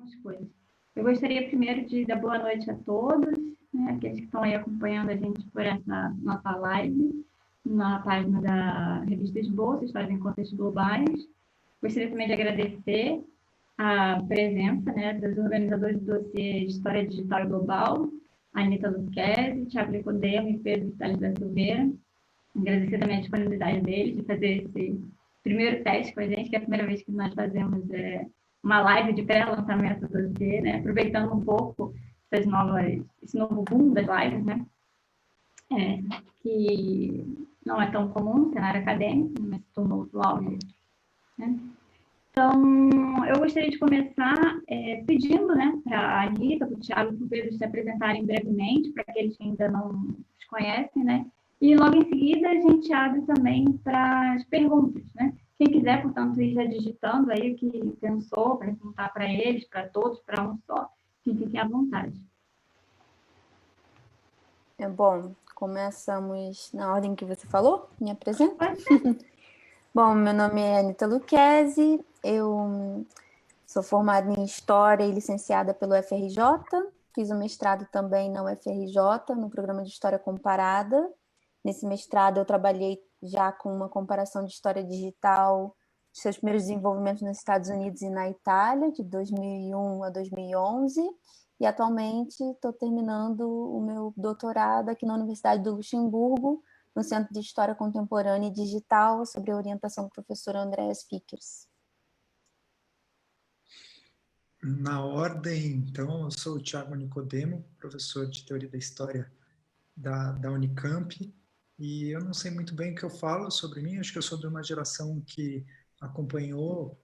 algumas coisas. Eu gostaria primeiro de dar boa noite a todos, né, aqueles que estão aí acompanhando a gente por essa nossa live, na página da Revista Esboço, Histórias em Contextos Globais. Gostaria também de agradecer a presença, né, dos organizadores do dossiê História Digital Global, a Anitta Luquezzi, Thiago Nicodemo e Pedro Salles da Silveira. Agradecer também a disponibilidade deles de fazer esse primeiro teste com a gente, que é a primeira vez que nós fazemos uma live de pré-lançamento do dossiê, né, aproveitando um pouco esse novo boom das lives, né, que não é tão comum no cenário acadêmico, mas se tornou usual, né. Então, eu gostaria de começar pedindo, né, para a Anitta, para o Thiago e para o Pedro se apresentarem brevemente, para aqueles que ainda não os conhecem, né? E logo em seguida a gente abre também para as perguntas, né? Quem quiser, portanto, ir já digitando aí o que pensou, para perguntar para eles, para todos, para um só, fiquem à vontade. Bom, começamos na ordem que você falou, me apresento? Bom, meu nome é Anitta Luquezzi, eu sou formada em História e licenciada pelo FRJ, fiz o mestrado também na UFRJ, no programa de História Comparada. Nesse mestrado eu trabalhei já com uma comparação de história digital, seus primeiros desenvolvimentos nos Estados Unidos e na Itália, de 2001 a 2011, e atualmente estou terminando o meu doutorado aqui na Universidade do Luxemburgo, no Centro de História Contemporânea e Digital, sob a orientação do professor Andreas Fickers. Na ordem, então, eu sou o Thiago Nicodemo, professor de Teoria da História da Unicamp, e eu não sei muito bem o que eu falo sobre mim, acho que eu sou de uma geração que acompanhou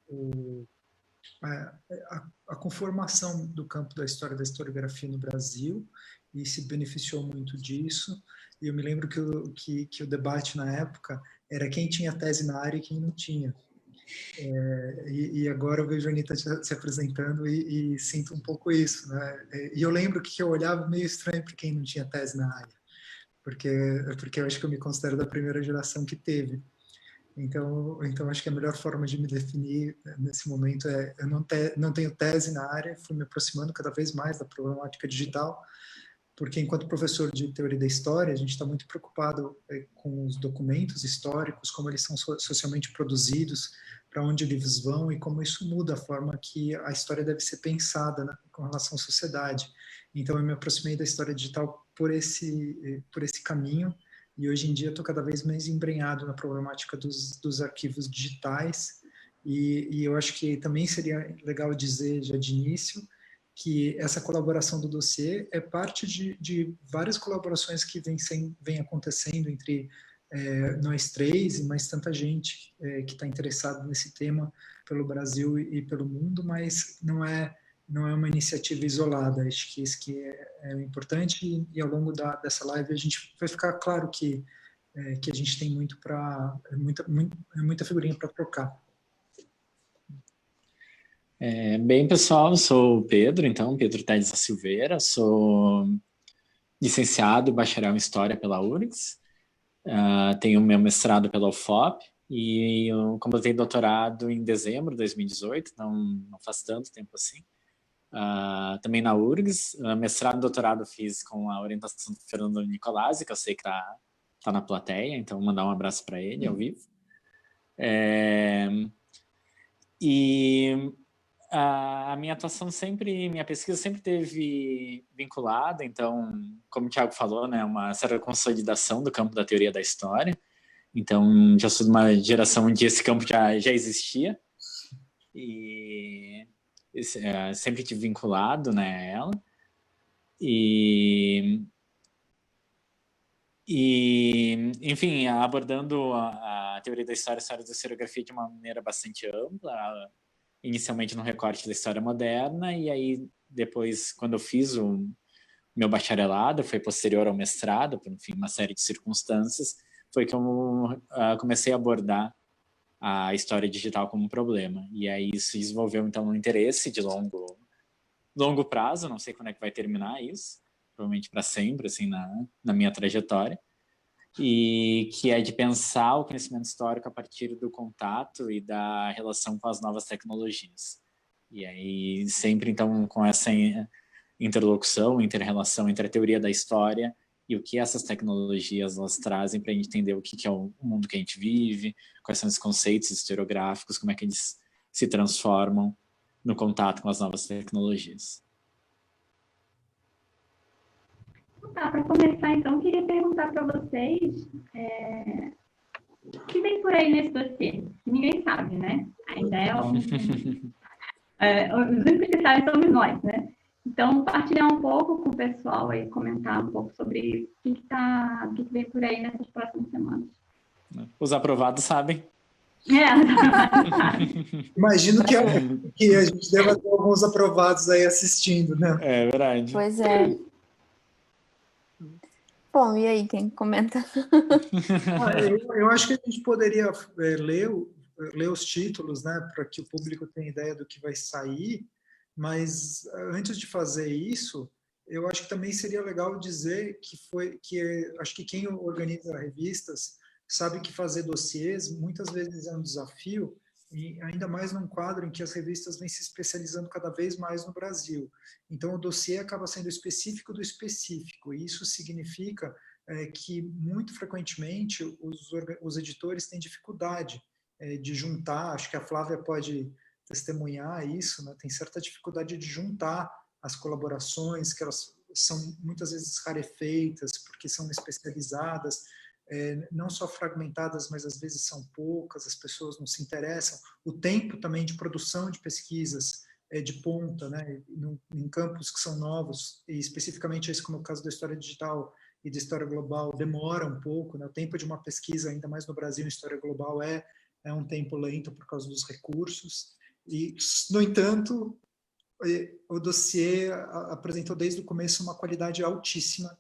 a conformação do campo da história da historiografia no Brasil e se beneficiou muito disso. E eu me lembro que o debate na época era quem tinha tese na área e quem não tinha. E agora eu vejo a Anitta se apresentando e sinto um pouco isso, né? E eu lembro que eu olhava meio estranho para quem não tinha tese na área, porque eu acho que eu me considero da primeira geração que teve. Então acho que a melhor forma de me definir nesse momento é eu não tenho tese na área, fui me aproximando cada vez mais da problemática digital, porque enquanto professor de teoria da história, a gente está muito preocupado com os documentos históricos, como eles são socialmente produzidos, para onde eles vão e como isso muda a forma que a história deve ser pensada, né, com relação à sociedade. Então eu me aproximei da história digital por esse caminho, e hoje em dia estou cada vez mais embrenhado na problemática dos arquivos digitais, e eu acho que também seria legal dizer já de início que essa colaboração do dossiê é parte de várias colaborações que vem acontecendo entre nós três e mais tanta gente que está interessado nesse tema pelo Brasil e pelo mundo, mas não é uma iniciativa isolada. Acho que isso que é importante, e ao longo dessa live a gente vai ficar claro que a gente tem muita figurinha para trocar. Bem, pessoal, eu sou o Pedro, Pedro Teles da Silveira, sou licenciado e bacharel em História pela URGS, tenho meu mestrado pela UFOP e eu completei doutorado em dezembro de 2018, não faz tanto tempo assim, também na URGS, mestrado e doutorado fiz com a orientação do Fernando Nicolazzi, que eu sei que tá na plateia, então vou mandar um abraço para ele ao vivo. A minha pesquisa sempre teve vinculada, então, como o Thiago falou, né, uma certa consolidação do campo da teoria da história. Então, já sou de uma geração onde esse campo já existia e sempre tive vinculado, né, a ela. Enfim, abordando a teoria da história da historiografia de uma maneira bastante ampla, inicialmente no recorte da história moderna, e aí depois, quando eu fiz o meu bacharelado, foi posterior ao mestrado, por enfim, uma série de circunstâncias, foi que eu comecei a abordar a história digital como um problema. E aí isso desenvolveu, então, um interesse de longo prazo, não sei quando é que vai terminar isso, provavelmente para sempre, assim, na minha trajetória, e que é de pensar o conhecimento histórico a partir do contato e da relação com as novas tecnologias. E aí, sempre, então, com essa interlocução, interrelação entre a teoria da história e o que essas tecnologias elas trazem para a gente entender o que é o mundo que a gente vive, quais são os conceitos historiográficos, como é que eles se transformam no contato com as novas tecnologias. Tá, para começar, então, queria perguntar para vocês o que vem por aí nesse dossiê? Ninguém sabe, né? Ainda é os únicos que sabem somos nós, né? Então, partilhar um pouco com o pessoal e comentar um pouco sobre o que vem por aí nessas próximas semanas. Os aprovados sabem. Imagino que a gente deva ter alguns aprovados aí assistindo, né? É verdade. Pois é. Bom, e aí, quem comenta? Eu acho que a gente poderia ler os títulos, né, para que o público tenha ideia do que vai sair, mas antes de fazer isso, eu acho que também seria legal dizer acho que quem organiza revistas sabe que fazer dossiês muitas vezes é um desafio, e ainda mais num quadro em que as revistas vêm se especializando cada vez mais no Brasil. Então, o dossiê acaba sendo específico do específico, e isso significa que, muito frequentemente, os editores têm dificuldade de juntar, acho que a Flávia pode testemunhar isso, né? Tem certa dificuldade de juntar as colaborações, que elas são muitas vezes rarefeitas, porque são especializadas, não só fragmentadas, mas às vezes são poucas, as pessoas não se interessam. O tempo também de produção de pesquisas de ponta, né, em campos que são novos, e especificamente esse como é o caso da história digital e da história global, demora um pouco, né? O tempo de uma pesquisa, ainda mais no Brasil, em história global, é um tempo lento por causa dos recursos. E, no entanto, o dossiê apresentou desde o começo uma qualidade altíssima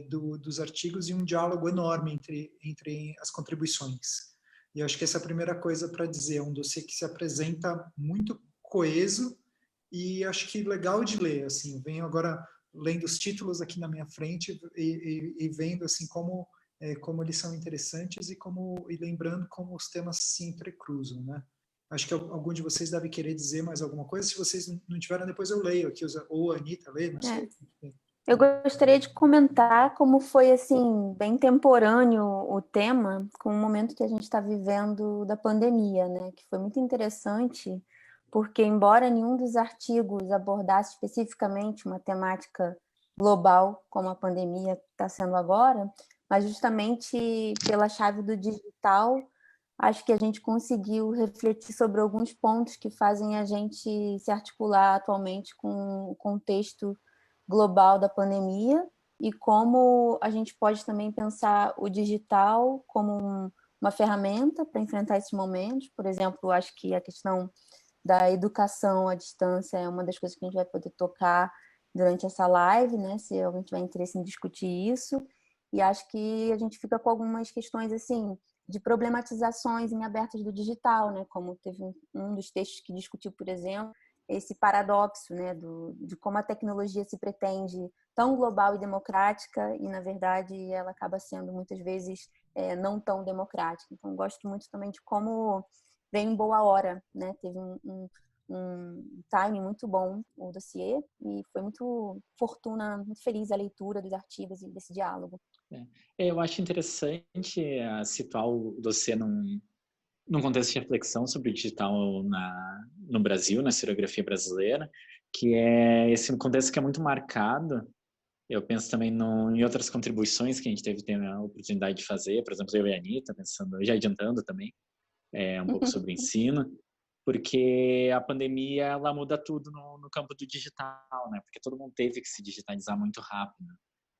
dos artigos e um diálogo enorme entre as contribuições. E acho que essa é a primeira coisa para dizer, é um dossiê que se apresenta muito coeso e acho que legal de ler. Assim, eu venho agora lendo os títulos aqui na minha frente e vendo assim como eles são interessantes e lembrando como os temas se entrecruzam, né? Acho que algum de vocês deve querer dizer mais alguma coisa. Se vocês não tiverem, depois eu leio aqui, ou a Anitta lê, mas eu gostaria de comentar como foi assim bem temporâneo o tema com o momento que a gente está vivendo da pandemia, né? Que foi muito interessante, porque embora nenhum dos artigos abordasse especificamente uma temática global como a pandemia está sendo agora, mas justamente pela chave do digital, acho que a gente conseguiu refletir sobre alguns pontos que fazem a gente se articular atualmente com o contexto global da pandemia e como a gente pode também pensar o digital como uma ferramenta para enfrentar esses momentos. Por exemplo, acho que a questão da educação à distância é uma das coisas que a gente vai poder tocar durante essa live, né? Se alguém tiver interesse em discutir isso. E acho que a gente fica com algumas questões assim de problematizações em abertas do digital, né? Como teve um dos textos que discutiu, por exemplo, esse paradoxo, né, de como a tecnologia se pretende tão global e democrática e, na verdade, ela acaba sendo, muitas vezes, não tão democrática. Então, gosto muito também de como veio em boa hora, né? Teve um timing muito bom o dossiê e foi muito muito feliz a leitura dos artigos e desse diálogo. Eu acho interessante situar o dossiê num contexto de reflexão sobre o digital no Brasil, na historiografia brasileira, que é esse contexto que é muito marcado. Eu penso também em outras contribuições que a gente teve a oportunidade de fazer, por exemplo, eu e a Anitta, já adiantando também um pouco sobre o ensino, porque a pandemia ela muda tudo no campo do digital, né? Porque todo mundo teve que se digitalizar muito rápido.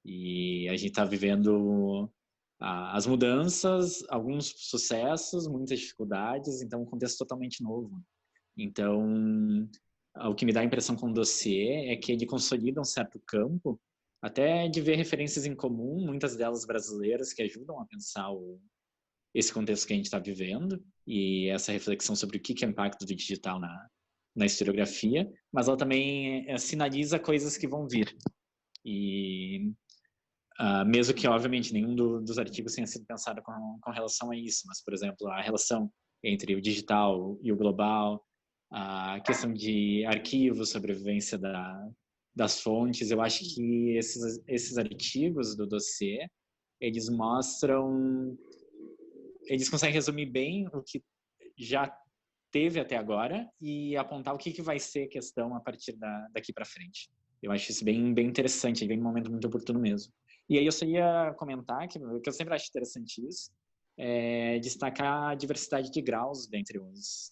E a gente está vivendo as mudanças, alguns sucessos, muitas dificuldades, então um contexto totalmente novo. Então, o que me dá a impressão com o dossiê é que ele consolida um certo campo, até de ver referências em comum, muitas delas brasileiras, que ajudam a pensar esse contexto que a gente está vivendo e essa reflexão sobre o que é o impacto do digital na historiografia, mas ela também sinaliza coisas que vão vir. E mesmo que, obviamente, nenhum dos artigos tenha sido pensado com relação a isso, mas, por exemplo, a relação entre o digital e o global, a questão de arquivos, sobrevivência das fontes. Eu acho que esses artigos do dossiê, eles conseguem resumir bem o que já teve até agora e apontar o que vai ser questão a partir daqui para frente. Eu acho isso bem, bem interessante, vem num momento muito oportuno mesmo. E aí eu só ia comentar que eu sempre acho interessante isso, destacar a diversidade de graus dentre os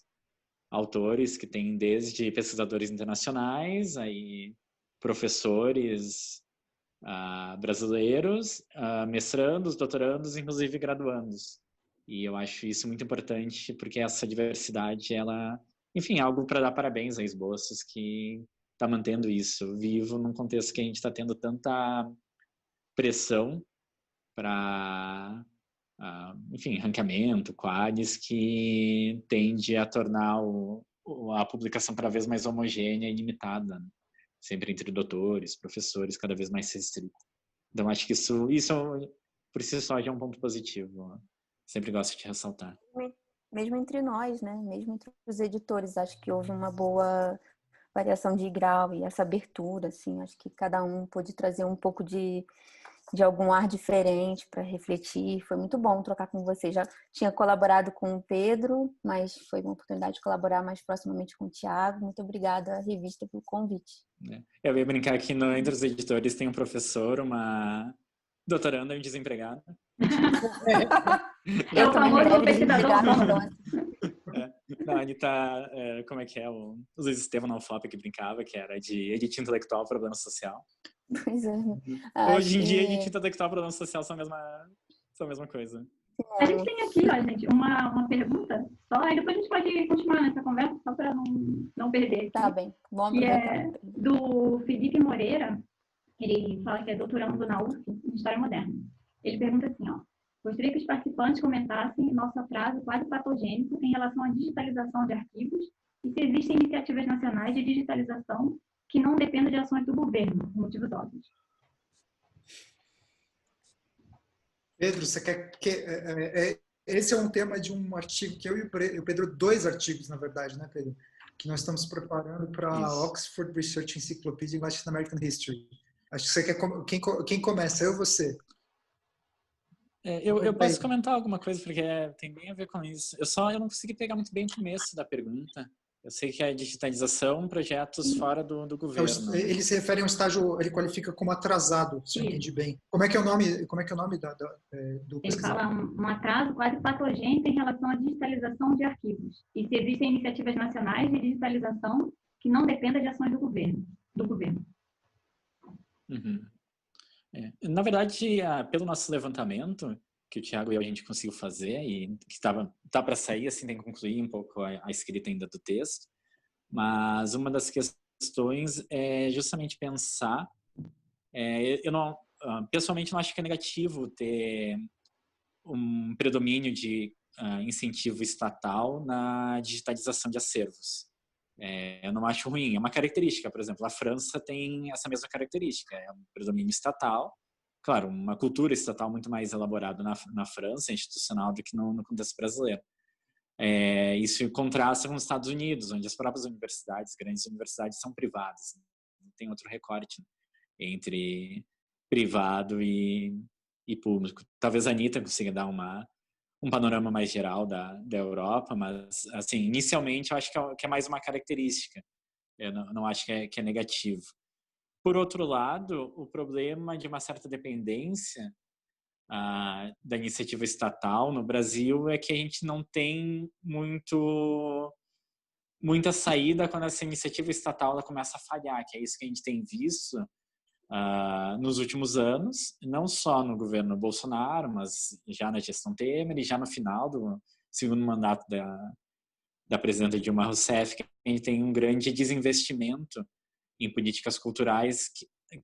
autores, que tem desde pesquisadores internacionais, aí professores brasileiros, mestrandos, doutorandos, inclusive graduandos. E eu acho isso muito importante, porque essa diversidade, enfim, é algo para dar parabéns a Esboços, que está mantendo isso vivo num contexto que a gente está tendo tanta pressão para, enfim, ranqueamento, quadros, que tende a tornar a publicação cada vez mais homogênea e limitada, né? Sempre entre doutores, professores, cada vez mais restrita. Então, acho que isso por si só já é um ponto positivo. Sempre gosto de ressaltar. Mesmo entre nós, né? Mesmo entre os editores, acho que houve uma boa variação de grau e essa abertura, assim. Acho que cada um pôde trazer um pouco de algum ar diferente para refletir. Foi muito bom trocar com você. Já tinha colaborado com o Pedro, mas foi uma oportunidade de colaborar mais proximamente com o Thiago. Muito obrigada à revista pelo convite. Eu ia brincar que entre os editores tem um professor, uma doutoranda e um desempregado. Eu famoso pesquisador autônomo. A Anitta, como é que é? O Luiz Estevam na UFOP que brincava, que era de edito intelectual, problema social. Pois é. Hoje em dia, edito intelectual e problema social são a mesma coisa. A gente tem aqui, ó, gente, uma pergunta só, e depois a gente pode continuar nessa conversa, só para não perder aqui. Tá bem, vamos aproveitar. Do Felipe Moreira, ele fala que é doutorando na UF, em História Moderna. Ele pergunta assim, ó: gostaria que os participantes comentassem nosso atraso quase patogênico em relação à digitalização de arquivos e se existem iniciativas nacionais de digitalização que não dependam de ações do governo, por motivos óbvios. Pedro, você quer esse é um tema de um artigo que eu e o Pedro, 2 artigos, na verdade, né, Pedro? Que nós estamos preparando para a Oxford Research Encyclopedia in Latin American History. Acho que você quer... Quem começa? Eu ou você? Eu posso comentar alguma coisa, porque tem bem a ver com isso. Eu não consegui pegar muito bem o começo da pergunta. Eu sei que a digitalização, projetos fora do governo. Ele se refere a um estágio, ele qualifica como atrasado, se eu entendi bem. Como é que é o nome do Ele fala um atraso quase patogênico em relação à digitalização de arquivos. E se existem iniciativas nacionais de digitalização que não dependam de ações do governo. Uhum. Na verdade, pelo nosso levantamento, que o Thiago e a gente conseguiu fazer, e que tá para sair, assim, tem que concluir um pouco a escrita ainda do texto, mas uma das questões é justamente pensar, eu não, pessoalmente não acho que é negativo ter um predomínio de incentivo estatal na digitalização de acervos. Eu não acho ruim, é uma característica. Por exemplo, a França tem essa mesma característica, é um predomínio estatal, claro, uma cultura estatal muito mais elaborada na França, institucional, do que no contexto brasileiro. Isso contrasta com os Estados Unidos, onde as próprias universidades, grandes universidades, são privadas. Não tem outro recorte entre privado e público. Talvez a Anitta consiga dar um panorama mais geral da Europa, mas, assim, inicialmente eu acho que é mais uma característica. Eu não acho que é negativo. Por outro lado, o problema de uma certa dependência da iniciativa estatal no Brasil é que a gente não tem muita saída quando essa iniciativa estatal ela começa a falhar, que é isso que a gente tem visto nos últimos anos, não só no governo Bolsonaro, mas já na gestão Temer e já no final do segundo mandato da presidenta Dilma Rousseff, que a gente tem um grande desinvestimento em políticas culturais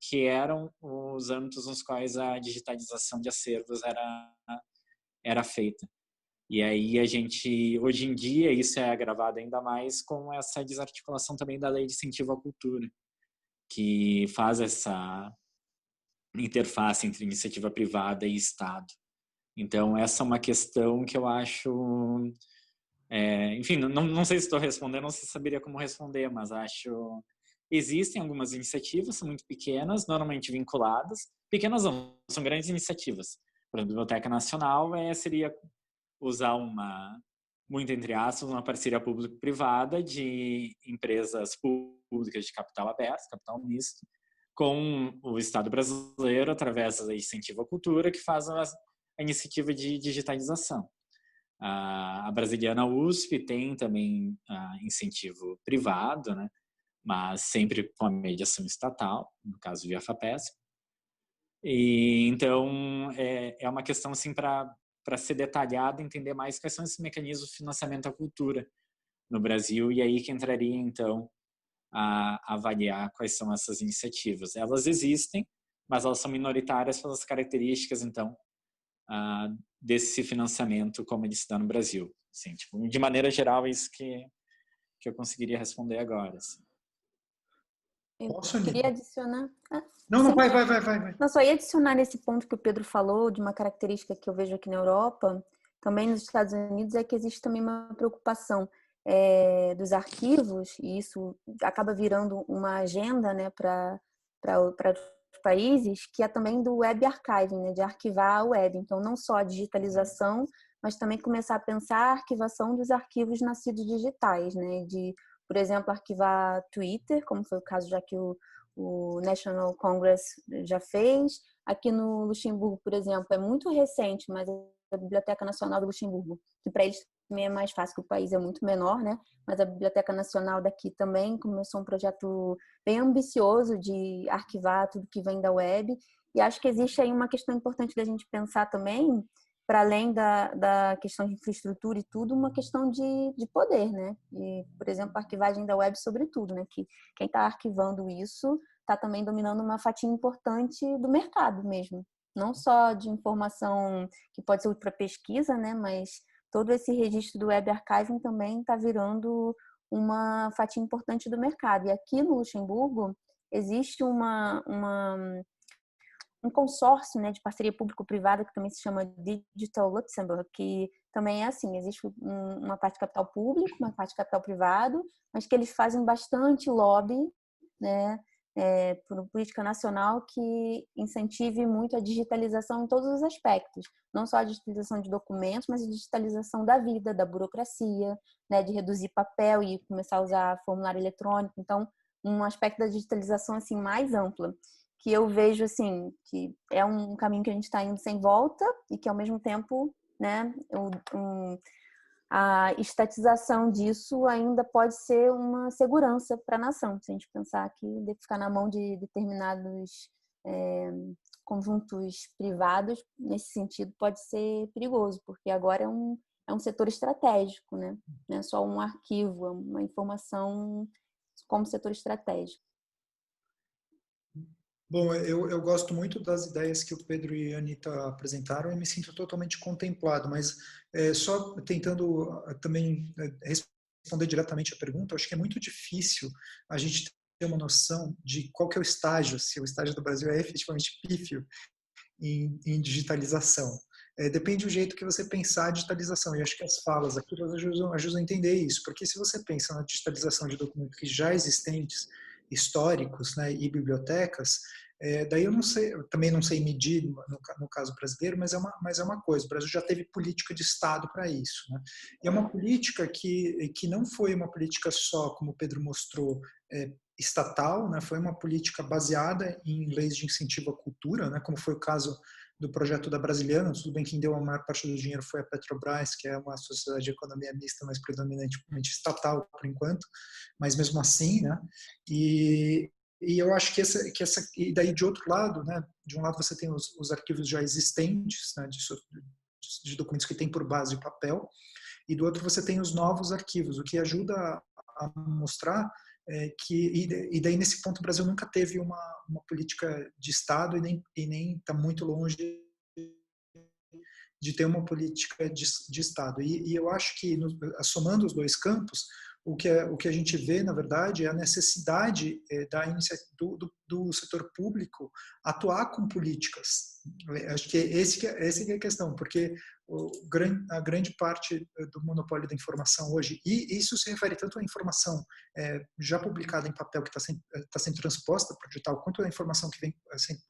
que eram os âmbitos nos quais a digitalização de acervos era feita. E aí hoje em dia, isso é agravado ainda mais com essa desarticulação também da lei de incentivo à cultura, que faz essa interface entre iniciativa privada e Estado. Então, essa é uma questão que eu acho enfim, não sei se estou respondendo, não sei se saberia como responder, mas acho existem algumas iniciativas, são muito pequenas, normalmente vinculadas. Pequenas não, são grandes iniciativas. Para a Biblioteca Nacional seria usar muito entre aspas, uma parceria público-privada de empresas públicas de capital aberto, capital misto, com o Estado brasileiro, através da Incentivo à Cultura, que faz a iniciativa de digitalização. A brasiliana USP tem também incentivo privado, né? Mas sempre com a mediação estatal, no caso via FAPESP. E então é uma questão assim para ser detalhada, entender mais quais são esses mecanismos de financiamento à cultura no Brasil, e aí que entraria então a avaliar quais são essas iniciativas. Elas existem, mas elas são minoritárias pelas características então desse financiamento como ele se dá no Brasil. Assim, tipo, de maneira geral, é isso que eu conseguiria responder agora. Assim. Eu queria adicionar. Não, vai. Não, só ia adicionar nesse ponto que o Pedro falou, de uma característica que eu vejo aqui na Europa, também nos Estados Unidos, é que existe também uma preocupação dos arquivos, e isso acaba virando uma agenda, né, para os países, que é também do web archiving, né, de arquivar a web. Então, não só a digitalização, mas também começar a pensar a arquivação dos arquivos nascidos digitais, né, de, por exemplo, arquivar Twitter, como foi o caso já que o National Congress já fez. Aqui no Luxemburgo, por exemplo, é muito recente, mas a Biblioteca Nacional do Luxemburgo, que para eles também é mais fácil, que o país é muito menor, né? Mas a Biblioteca Nacional daqui também começou um projeto bem ambicioso de arquivar tudo que vem da web. E acho que existe aí uma questão importante da gente pensar também, para além da questão de infraestrutura e tudo, uma questão de poder, né? E, por exemplo, a arquivagem da web, sobretudo, né? Que quem está arquivando isso está também dominando uma fatia importante do mercado mesmo. Não só de informação que pode ser útil para pesquisa, né? Mas todo esse registro do web archiving também está virando uma fatia importante do mercado. E aqui no Luxemburgo existe um consórcio, né, de parceria público-privada que também se chama Digital Luxembourg, que também é assim, existe uma parte de capital público, uma parte de capital privado, mas que eles fazem bastante lobby, né, por política nacional que incentive muito a digitalização em todos os aspectos, não só a digitalização de documentos, mas a digitalização da vida, da burocracia, né, de reduzir papel e começar a usar formulário eletrônico. Então, um aspecto da digitalização assim mais ampla, que eu vejo assim que é um caminho que a gente está indo sem volta e que ao mesmo tempo, né, a estatização disso ainda pode ser uma segurança para a nação, se a gente pensar que deve ficar na mão de determinados conjuntos privados, nesse sentido pode ser perigoso, porque agora é um setor estratégico, né? Não é só um arquivo, é uma informação como setor estratégico. Bom, eu gosto muito das ideias que o Pedro e a Anita apresentaram e me sinto totalmente contemplado, mas só tentando também responder diretamente a pergunta, acho que é muito difícil a gente ter uma noção de qual que é o estágio, se o estágio do Brasil é efetivamente pífio em digitalização. Depende do jeito que você pensar a digitalização, e acho que as falas aqui ajudam a entender isso, porque se você pensa na digitalização de documentos que já existentes, históricos, né, e bibliotecas, daí eu não sei, eu também não sei medir no caso brasileiro, mas é uma coisa, o Brasil já teve política de Estado para isso, né? E é uma política que não foi uma política só, como o Pedro mostrou, estatal, né? Foi uma política baseada em leis de incentivo à cultura, né? Como foi o caso do projeto da Brasiliana. Tudo bem que quem deu a maior parte do dinheiro foi a Petrobras, que é uma sociedade de economia mista, mas predominantemente estatal por enquanto, mas mesmo assim, né? E eu acho que e daí de outro lado, né? De um lado você tem os arquivos já existentes, né? De documentos que tem por base o papel, e do outro você tem os novos arquivos, o que ajuda a mostrar e daí nesse ponto o Brasil nunca teve uma política de Estado e nem está muito longe de ter uma política de Estado. E eu acho que, somando os dois campos, o que a gente vê, na verdade, é a necessidade do setor público atuar com políticas. Acho que esse que é a questão, porque a grande parte do monopólio da informação hoje, e isso se refere tanto à informação já publicada em papel que está sendo transposta para o digital, quanto à informação que vem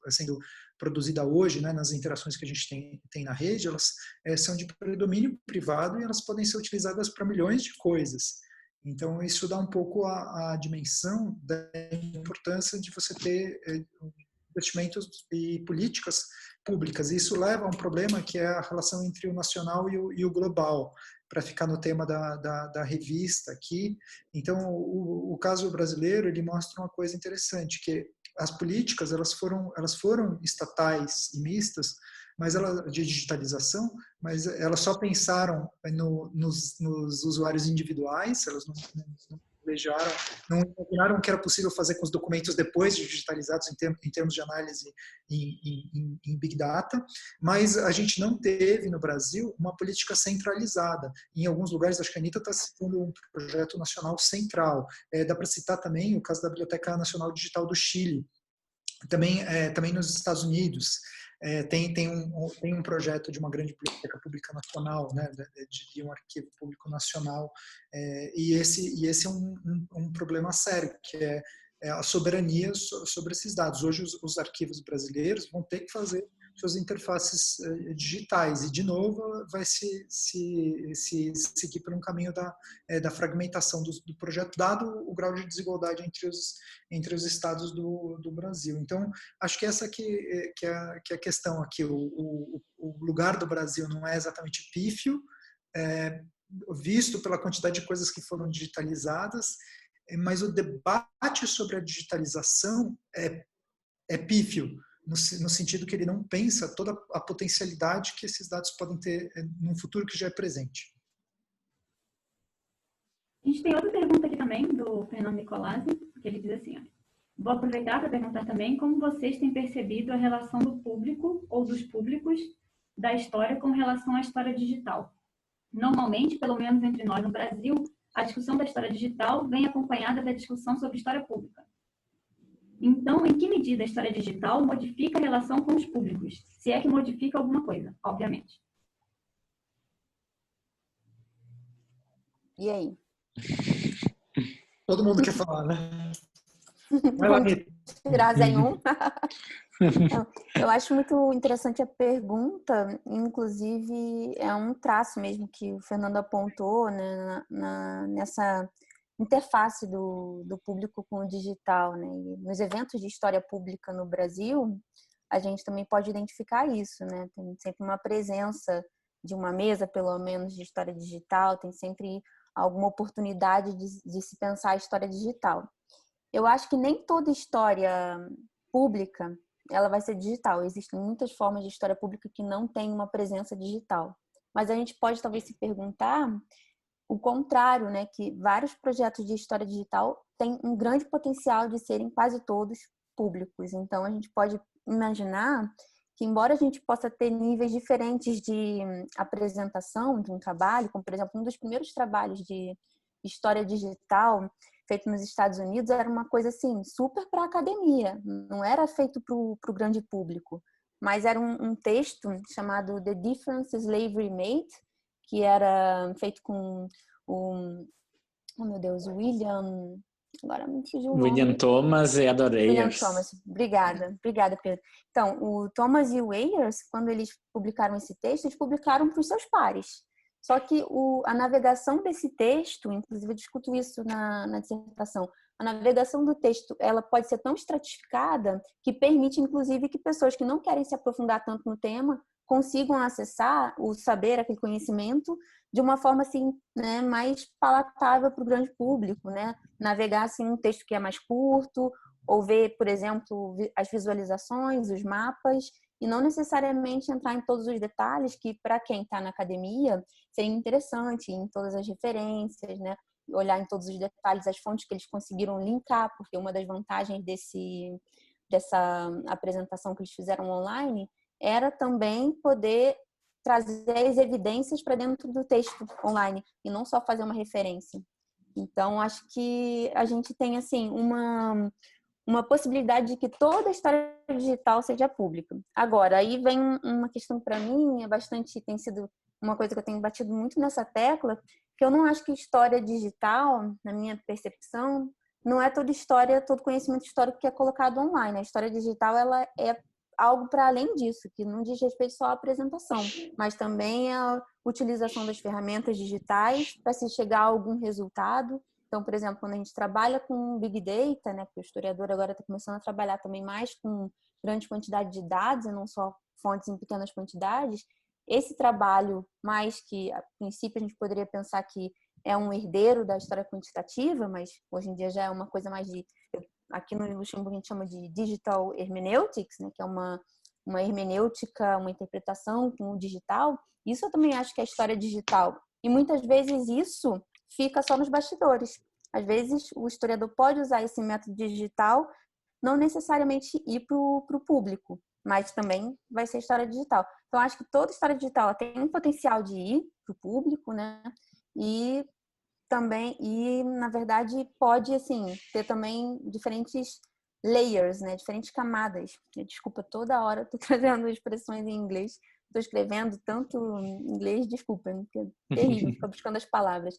sendo produzida hoje, né, nas interações que a gente tem na rede, elas são de predomínio privado e elas podem ser utilizadas para milhões de coisas. Então, isso dá um pouco a dimensão da importância de você ter investimentos e políticas públicas. Isso leva a um problema que é a relação entre o nacional e o global, para ficar no tema da revista aqui. Então, o caso brasileiro, ele mostra uma coisa interessante, que as políticas elas foram estatais e mistas, mas de digitalização, mas elas só pensaram nos usuários individuais, elas não imaginaram que era possível fazer com os documentos depois digitalizados em termos de análise em Big Data, mas a gente não teve no Brasil uma política centralizada. Em alguns lugares, acho que a Anitta está citando um projeto nacional central. Dá para citar também o caso da Biblioteca Nacional Digital do Chile, também nos Estados Unidos. Tem um projeto de uma grande biblioteca pública nacional, né, de um arquivo público nacional, e esse é um problema sério, que é a soberania sobre esses dados. Hoje os arquivos brasileiros vão ter que fazer suas interfaces digitais, e de novo vai se seguir por um caminho da fragmentação do projeto, dado o grau de desigualdade entre os estados do Brasil. Então, acho que essa que é a questão aqui. O lugar do Brasil não é exatamente pífio, visto pela quantidade de coisas que foram digitalizadas, mas o debate sobre a digitalização é pífio, no sentido que ele não pensa toda a potencialidade que esses dados podem ter num futuro que já é presente. A gente tem outra pergunta aqui também, do Fernando Nicolazzi, que ele diz assim, ó, vou aproveitar para perguntar também como vocês têm percebido a relação do público ou dos públicos da história com relação à história digital. Normalmente, pelo menos entre nós no Brasil, a discussão da história digital vem acompanhada da discussão sobre história pública. Então, em que medida a história digital modifica a relação com os públicos? Se é que modifica alguma coisa, obviamente. E aí? Todo mundo quer falar, né? Vamos tirar em um. Eu acho muito interessante a pergunta, inclusive é um traço mesmo que o Fernando apontou, né, nessa interface do público com o digital, né? E nos eventos de história pública no Brasil, a gente também pode identificar isso, né? Tem sempre uma presença de uma mesa, pelo menos, de história digital, tem sempre alguma oportunidade de se pensar a história digital. Eu acho que nem toda história pública ela vai ser digital. Existem muitas formas de história pública que não tem uma presença digital. Mas a gente pode talvez se perguntar o contrário, né? Que vários projetos de história digital têm um grande potencial de serem quase todos públicos. Então, a gente pode imaginar que, embora a gente possa ter níveis diferentes de apresentação de um trabalho, como, por exemplo, um dos primeiros trabalhos de história digital feito nos Estados Unidos era uma coisa assim, super para a academia, não era feito para o grande público, mas era um texto chamado The Difference Slavery Made, que era feito com o William... Agora me fugiu o nome. William Thomas e Ada Reyes. William Thomas, obrigada, Pedro. Então, o Thomas e o Ayers, quando eles publicaram esse texto, eles publicaram para os seus pares. Só que a navegação desse texto, inclusive eu discuto isso na dissertação, a navegação do texto ela pode ser tão estratificada que permite, inclusive, que pessoas que não querem se aprofundar tanto no tema consigam acessar o saber, aquele conhecimento, de uma forma assim, né, mais palatável para o grande público, né? Navegar assim, um texto que é mais curto, ou ver, por exemplo, as visualizações, os mapas, e não necessariamente entrar em todos os detalhes que, para quem está na academia, seria interessante, em todas as referências, né? Olhar em todos os detalhes, as fontes que eles conseguiram linkar, porque uma das vantagens dessa apresentação que eles fizeram online era também poder trazer as evidências para dentro do texto online, e não só fazer uma referência. Então, acho que a gente tem, assim, uma possibilidade de que toda a história digital seja pública. Agora, aí vem uma questão para mim, tem sido uma coisa que eu tenho batido muito nessa tecla, que eu não acho que história digital, na minha percepção, não é toda história, todo conhecimento histórico que é colocado online. A história digital, ela é algo para além disso, que não diz respeito só à apresentação, mas também a utilização das ferramentas digitais para se chegar a algum resultado. Então, por exemplo, quando a gente trabalha com Big Data, né, porque o historiador agora está começando a trabalhar também mais com grande quantidade de dados e não só fontes em pequenas quantidades, esse trabalho, mais que a princípio a gente poderia pensar que é um herdeiro da história quantitativa, mas hoje em dia já é uma coisa mais de... Aqui no Luxemburgo a gente chama de digital hermeneutics, né, que é uma hermenêutica, uma interpretação com o digital. Isso eu também acho que é história digital. E muitas vezes isso fica só nos bastidores. Às vezes o historiador pode usar esse método digital, não necessariamente ir para o público, mas também vai ser história digital. Então, acho que toda história digital tem um potencial de ir para o público, né? E também, na verdade, pode, assim, ter também diferentes layers, né? Diferentes camadas. Desculpa, toda hora estou trazendo expressões em inglês. Estou escrevendo tanto em inglês, desculpa, porque é terrível ficar buscando as palavras.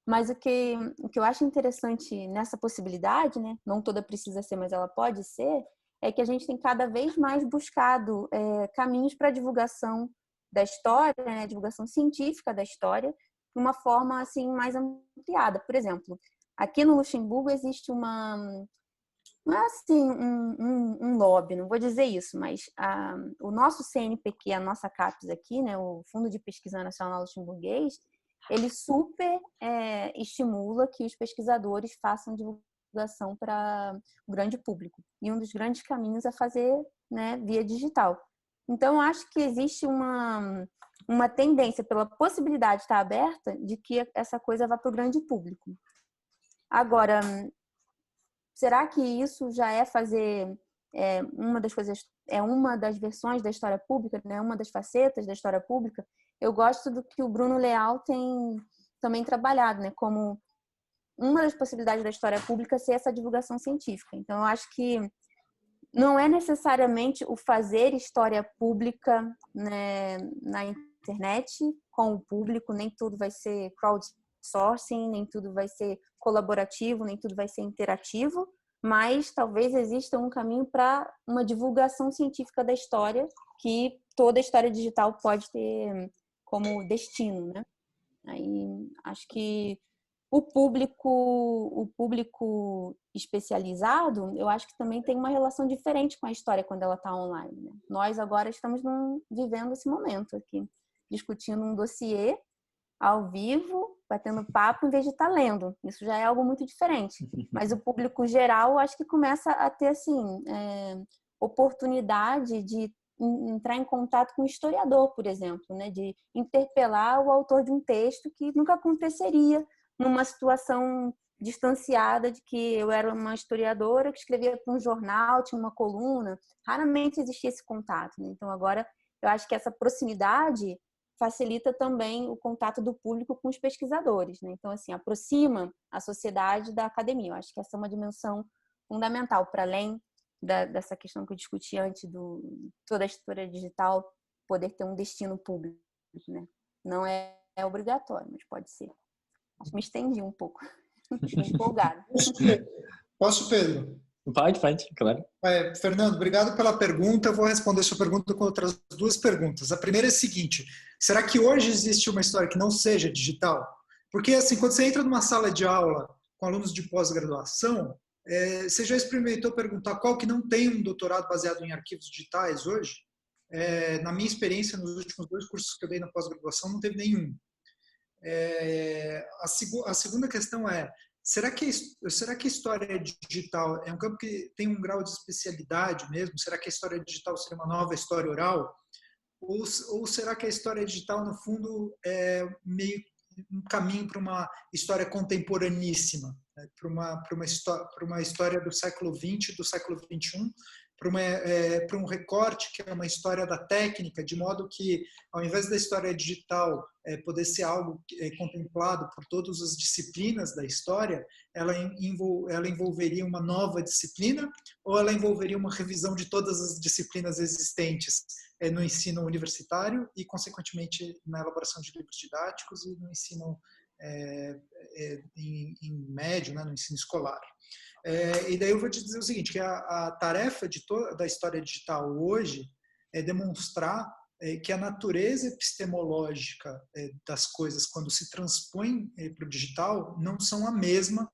Mas o que eu acho interessante nessa possibilidade, né? Não toda precisa ser, mas ela pode ser, é que a gente tem cada vez mais buscado caminhos para a divulgação da história, né? Divulgação científica da história, de uma forma assim mais ampliada. Por exemplo, aqui no Luxemburgo existe não é assim um lobby, não vou dizer isso, mas o nosso CNPq, a nossa CAPES aqui, né? O Fundo de Pesquisa Nacional Luxemburguês, ele super estimula que os pesquisadores façam divulgação para o grande público. E um dos grandes caminhos é fazer, né, via digital. Então, eu acho que existe uma tendência, pela possibilidade de estar aberta, de que essa coisa vá para o grande público. Agora, será que isso já é fazer uma das coisas, uma das versões da história pública, né? Uma das facetas da história pública? Eu gosto do que o Bruno Leal tem também trabalhado, né? Como uma das possibilidades da história pública ser essa divulgação científica. Então, eu acho que não é necessariamente o fazer história pública, né, na internet com o público, nem tudo vai ser crowdsourcing, nem tudo vai ser colaborativo, nem tudo vai ser interativo, mas talvez exista um caminho para uma divulgação científica da história que toda história digital pode ter como destino, né? Aí acho que o público especializado, eu acho que também tem uma relação diferente com a história quando ela está online, né? Nós agora estamos vivendo esse momento aqui, discutindo um dossiê ao vivo, batendo papo em vez de estar lendo. Isso já é algo muito diferente. Mas o público geral, acho que começa a ter assim oportunidade de entrar em contato com o historiador, por exemplo, né? De interpelar o autor de um texto que nunca aconteceria numa situação distanciada de que eu era uma historiadora que escrevia para um jornal, tinha uma coluna. Raramente existia esse contato, né? Então, agora, eu acho que essa proximidade facilita também o contato do público com os pesquisadores, né? Então, assim, aproxima a sociedade da academia. Eu acho que essa é uma dimensão fundamental, para além dessa questão que eu discuti antes, toda a história digital poder ter um destino público, né? Não é obrigatório, mas pode ser. Acho que me estendi um pouco. Fiquei empolgada. Posso, Pedro? Pode, claro. Fernando, obrigado pela pergunta. Eu vou responder sua pergunta com outras duas perguntas. A primeira é a seguinte: será que hoje existe uma história que não seja digital? Porque, assim, quando você entra numa sala de aula com alunos de pós-graduação, você já experimentou perguntar qual que não tem um doutorado baseado em arquivos digitais hoje? Na minha experiência, nos últimos 2 cursos que eu dei na pós-graduação, não teve nenhum. A segunda questão é: será que a história digital é um campo que tem um grau de especialidade mesmo? Será que a história digital seria uma nova história oral? Ou será que a história digital, no fundo, é meio um caminho para uma história contemporaníssima, né? para uma história do século XX, do século XXI, para um recorte que é uma história da técnica, de modo que, ao invés da história digital poder ser algo contemplado por todas as disciplinas da história, ela envolveria uma nova disciplina ou ela envolveria uma revisão de todas as disciplinas existentes no ensino universitário e, consequentemente, na elaboração de livros didáticos e no ensino em médio, né, no ensino escolar. E daí eu vou te dizer o seguinte, que a tarefa da história digital hoje é demonstrar que a natureza epistemológica das coisas, quando se transpõe para o digital, não são a mesma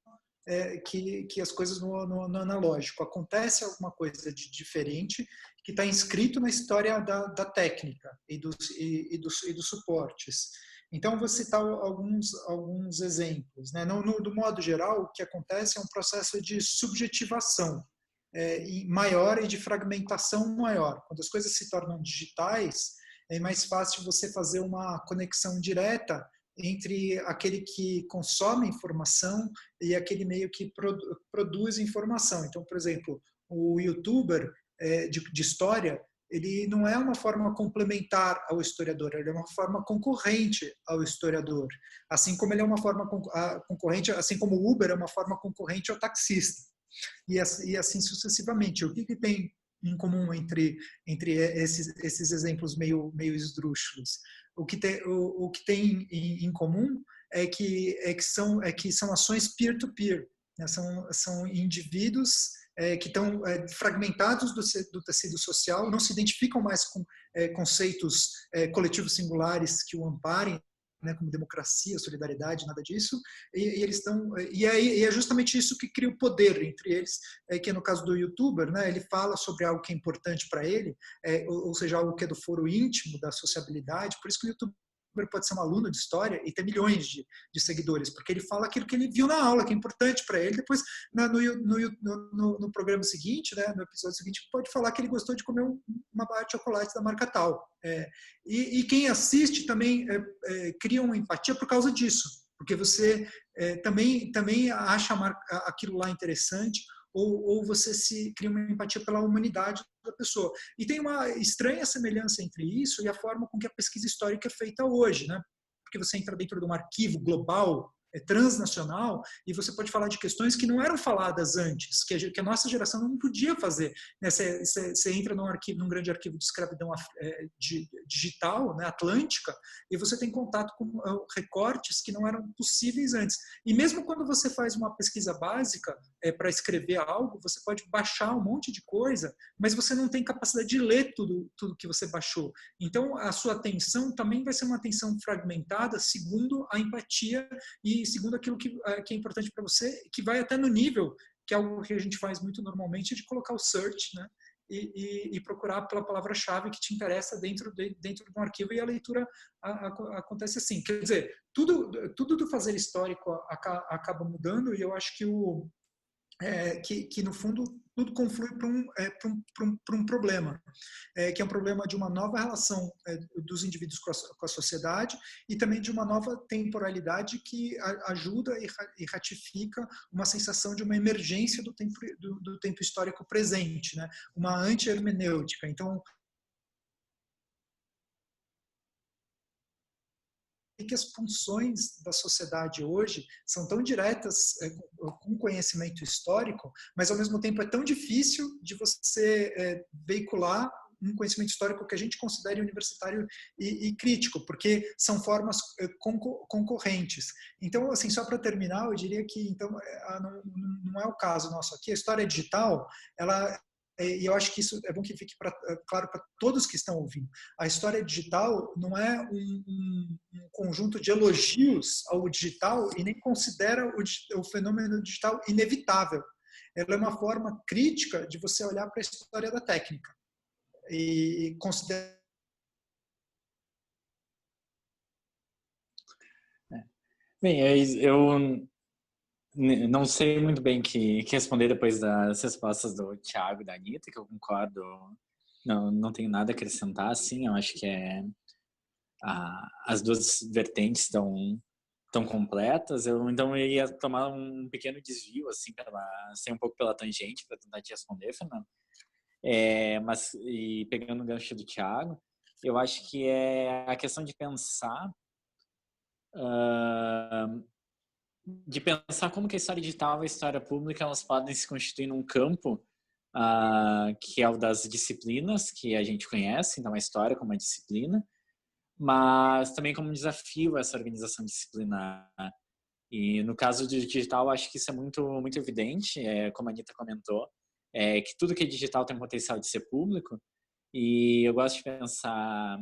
que as coisas no analógico. Acontece alguma coisa de diferente que está inscrito na história da técnica e dos suportes. Então, vou citar alguns exemplos, né? Do modo geral, o que acontece é um processo de subjetivação maior e de fragmentação maior. Quando as coisas se tornam digitais, é mais fácil você fazer uma conexão direta entre aquele que consome informação e aquele meio que produz informação. Então, por exemplo, o youtuber de história, ele não é uma forma complementar ao historiador, ele é uma forma concorrente ao historiador, assim como ele é uma forma concorrente, assim como o Uber é uma forma concorrente ao taxista, e assim sucessivamente. O que tem em comum entre esses exemplos meio esdrúxulos? O que tem em comum é que são ações peer-to-peer, né? São indivíduos que estão fragmentados do tecido social, não se identificam mais com conceitos coletivos singulares que o amparem, né, como democracia, solidariedade, nada disso, e eles estão e é justamente isso que cria o poder entre eles, que no caso do youtuber, né, ele fala sobre algo que é importante para ele, ou seja, algo que é do foro íntimo da sociabilidade. Por isso que o youtuber pode ser um aluno de história e ter milhões de seguidores, porque ele fala aquilo que ele viu na aula, que é importante para ele. Depois, no programa seguinte, né, no episódio seguinte, pode falar que ele gostou de comer uma barra de chocolate da marca tal. E quem assiste também cria uma empatia por causa disso, porque você também acha aquilo lá interessante, ou você se cria uma empatia pela humanidade da pessoa. E tem uma estranha semelhança entre isso e a forma com que a pesquisa histórica é feita hoje, né? Porque você entra dentro de um arquivo global, transnacional, e você pode falar de questões que não eram faladas antes, que a nossa geração não podia fazer. Né? Você entra num grande arquivo de escravidão digital, né, atlântica, e você tem contato com recortes que não eram possíveis antes. E mesmo quando você faz uma pesquisa básica para escrever algo, você pode baixar um monte de coisa, mas você não tem capacidade de ler tudo que você baixou. Então, a sua atenção também vai ser uma atenção fragmentada, segundo a empatia e segundo aquilo que é importante para você, que vai até no nível, que é algo que a gente faz muito normalmente, de colocar o search, né, e procurar pela palavra-chave que te interessa dentro de um arquivo, e a leitura acontece assim. Quer dizer, tudo do fazer histórico acaba mudando, e eu acho que no fundo tudo conflui para um problema, que é um problema de uma nova relação dos indivíduos com a sociedade, e também de uma nova temporalidade que ajuda e ratifica uma sensação de uma emergência do tempo histórico presente, né? Uma anti-hermenêutica. Então, que as funções da sociedade hoje são tão diretas com conhecimento histórico, mas ao mesmo tempo é tão difícil de você veicular um conhecimento histórico que a gente considere universitário e crítico, porque são formas concorrentes. Então, assim, só para terminar, eu diria que então não é o caso nosso aqui. A história digital, e eu acho que isso é bom que fique claro para todos que estão ouvindo. A história digital não é um conjunto de elogios ao digital e nem considera o fenômeno digital inevitável. Ela é uma forma crítica de você olhar para a história da técnica e considerar. Bem, eu não sei muito bem que responder depois das respostas do Thiago e da Anitta, que eu concordo, não tenho nada a acrescentar, assim, eu acho que as duas vertentes estão completas. Então eu ia tomar um pequeno desvio, assim, ser um pouco pela tangente para tentar te responder, Fernando. Mas, e pegando o gancho do Thiago, eu acho que é a questão de pensar como que a história digital e a história pública elas podem se constituir num campo que é o das disciplinas que a gente conhece, então a história como uma disciplina, mas também como um desafio essa organização disciplinar. E no caso do digital, acho que isso é muito evidente, como a Anita comentou, que tudo que é digital tem potencial de ser público, e eu gosto de pensar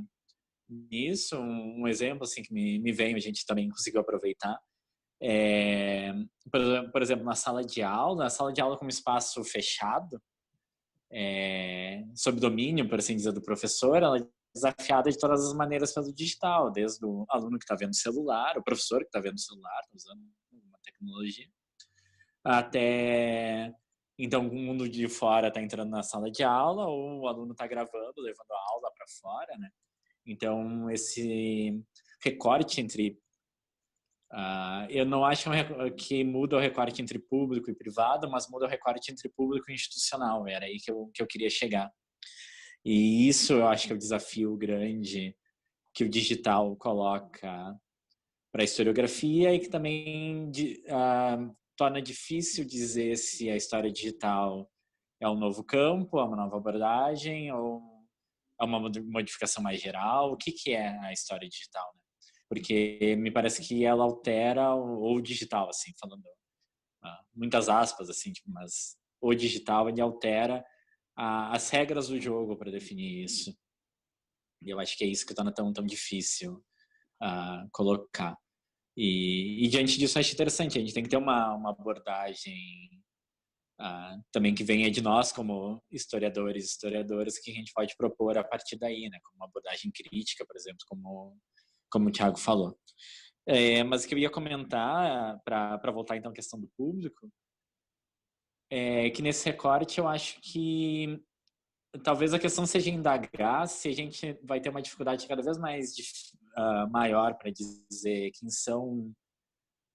nisso. Um exemplo assim, que me vem, a gente também conseguiu aproveitar, por exemplo, na sala de aula como espaço fechado, sob domínio, por assim dizer, do professor, ela é desafiada de todas as maneiras pelo digital, desde o aluno que está vendo o celular, o professor que está vendo o celular, tá usando uma tecnologia, até então o mundo de fora está entrando na sala de aula, ou o aluno está gravando, levando a aula para fora, né? Então esse recorte entre eu não acho que muda o recorte entre público e privado, mas muda o recorte entre público e institucional. Era aí que eu queria chegar. E isso eu acho que é o desafio grande que o digital coloca para a historiografia, e que também torna difícil dizer se a história digital é um novo campo, é uma nova abordagem, ou é uma modificação mais geral. O que é a história digital, né? Porque me parece que ela altera o digital, assim, falando muitas aspas, assim, tipo, mas o digital ele altera as regras do jogo para definir isso. E eu acho que é isso que torna tão difícil colocar. E diante disso, eu acho interessante. A gente tem que ter uma abordagem também que venha de nós, como historiadoras, que a gente pode propor a partir daí, né? Como uma abordagem crítica, por exemplo, como o Thiago falou. Mas o que eu ia comentar, para voltar então à questão do público, é que nesse recorte eu acho que talvez a questão seja indagar se a gente vai ter uma dificuldade cada vez mais maior para dizer quem são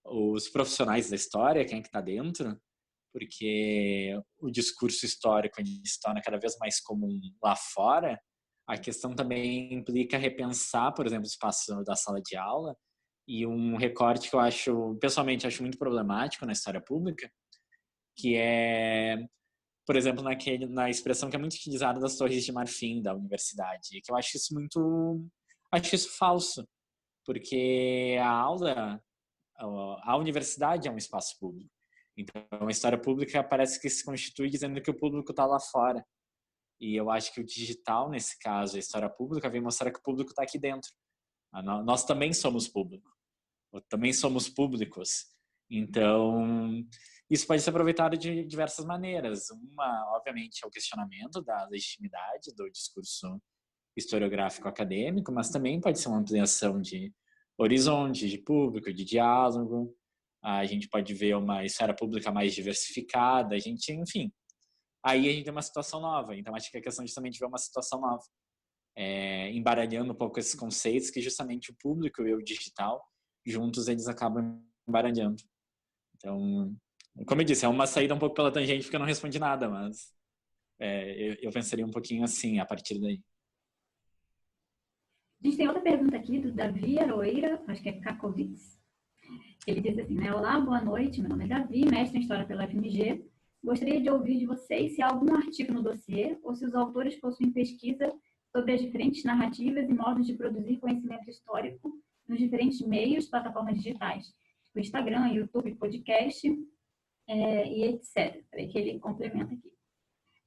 os profissionais da história, quem é que está dentro, porque o discurso histórico se torna cada vez mais comum lá fora. A questão também implica repensar, por exemplo, o espaço da sala de aula, e um recorte que eu pessoalmente acho muito problemático na história pública, que é, por exemplo, na expressão que é muito utilizada das torres de marfim da universidade, que eu acho isso falso, porque a universidade é um espaço público. Então, a história pública parece que se constitui dizendo que o público está lá fora. E eu acho que o digital, nesse caso, a história pública, vem mostrar que o público está aqui dentro. Nós também somos público. Também somos públicos. Então, isso pode ser aproveitado de diversas maneiras. Uma, obviamente, é o questionamento da legitimidade do discurso historiográfico acadêmico, mas também pode ser uma ampliação de horizonte, de público, de diálogo. A gente pode ver uma esfera pública mais diversificada, enfim. Aí a gente tem uma situação nova. Então, acho que é questão justamente de ver uma situação nova. Embaralhando um pouco esses conceitos que justamente o público e o digital, juntos, eles acabam embaralhando. Então, como eu disse, é uma saída um pouco pela tangente, porque eu não respondi nada, mas eu pensaria um pouquinho assim, a partir daí. A gente tem outra pergunta aqui do Davi Aroeira, acho que é Kakovitz. Ele diz assim, né? Olá, boa noite, meu nome é Davi, mestre em História pela FMG. Gostaria de ouvir de vocês se há algum artigo no dossiê ou se os autores possuem pesquisa sobre as diferentes narrativas e modos de produzir conhecimento histórico nos diferentes meios, plataformas digitais, tipo Instagram, YouTube, podcast e etc. Peraí que ele complementa aqui.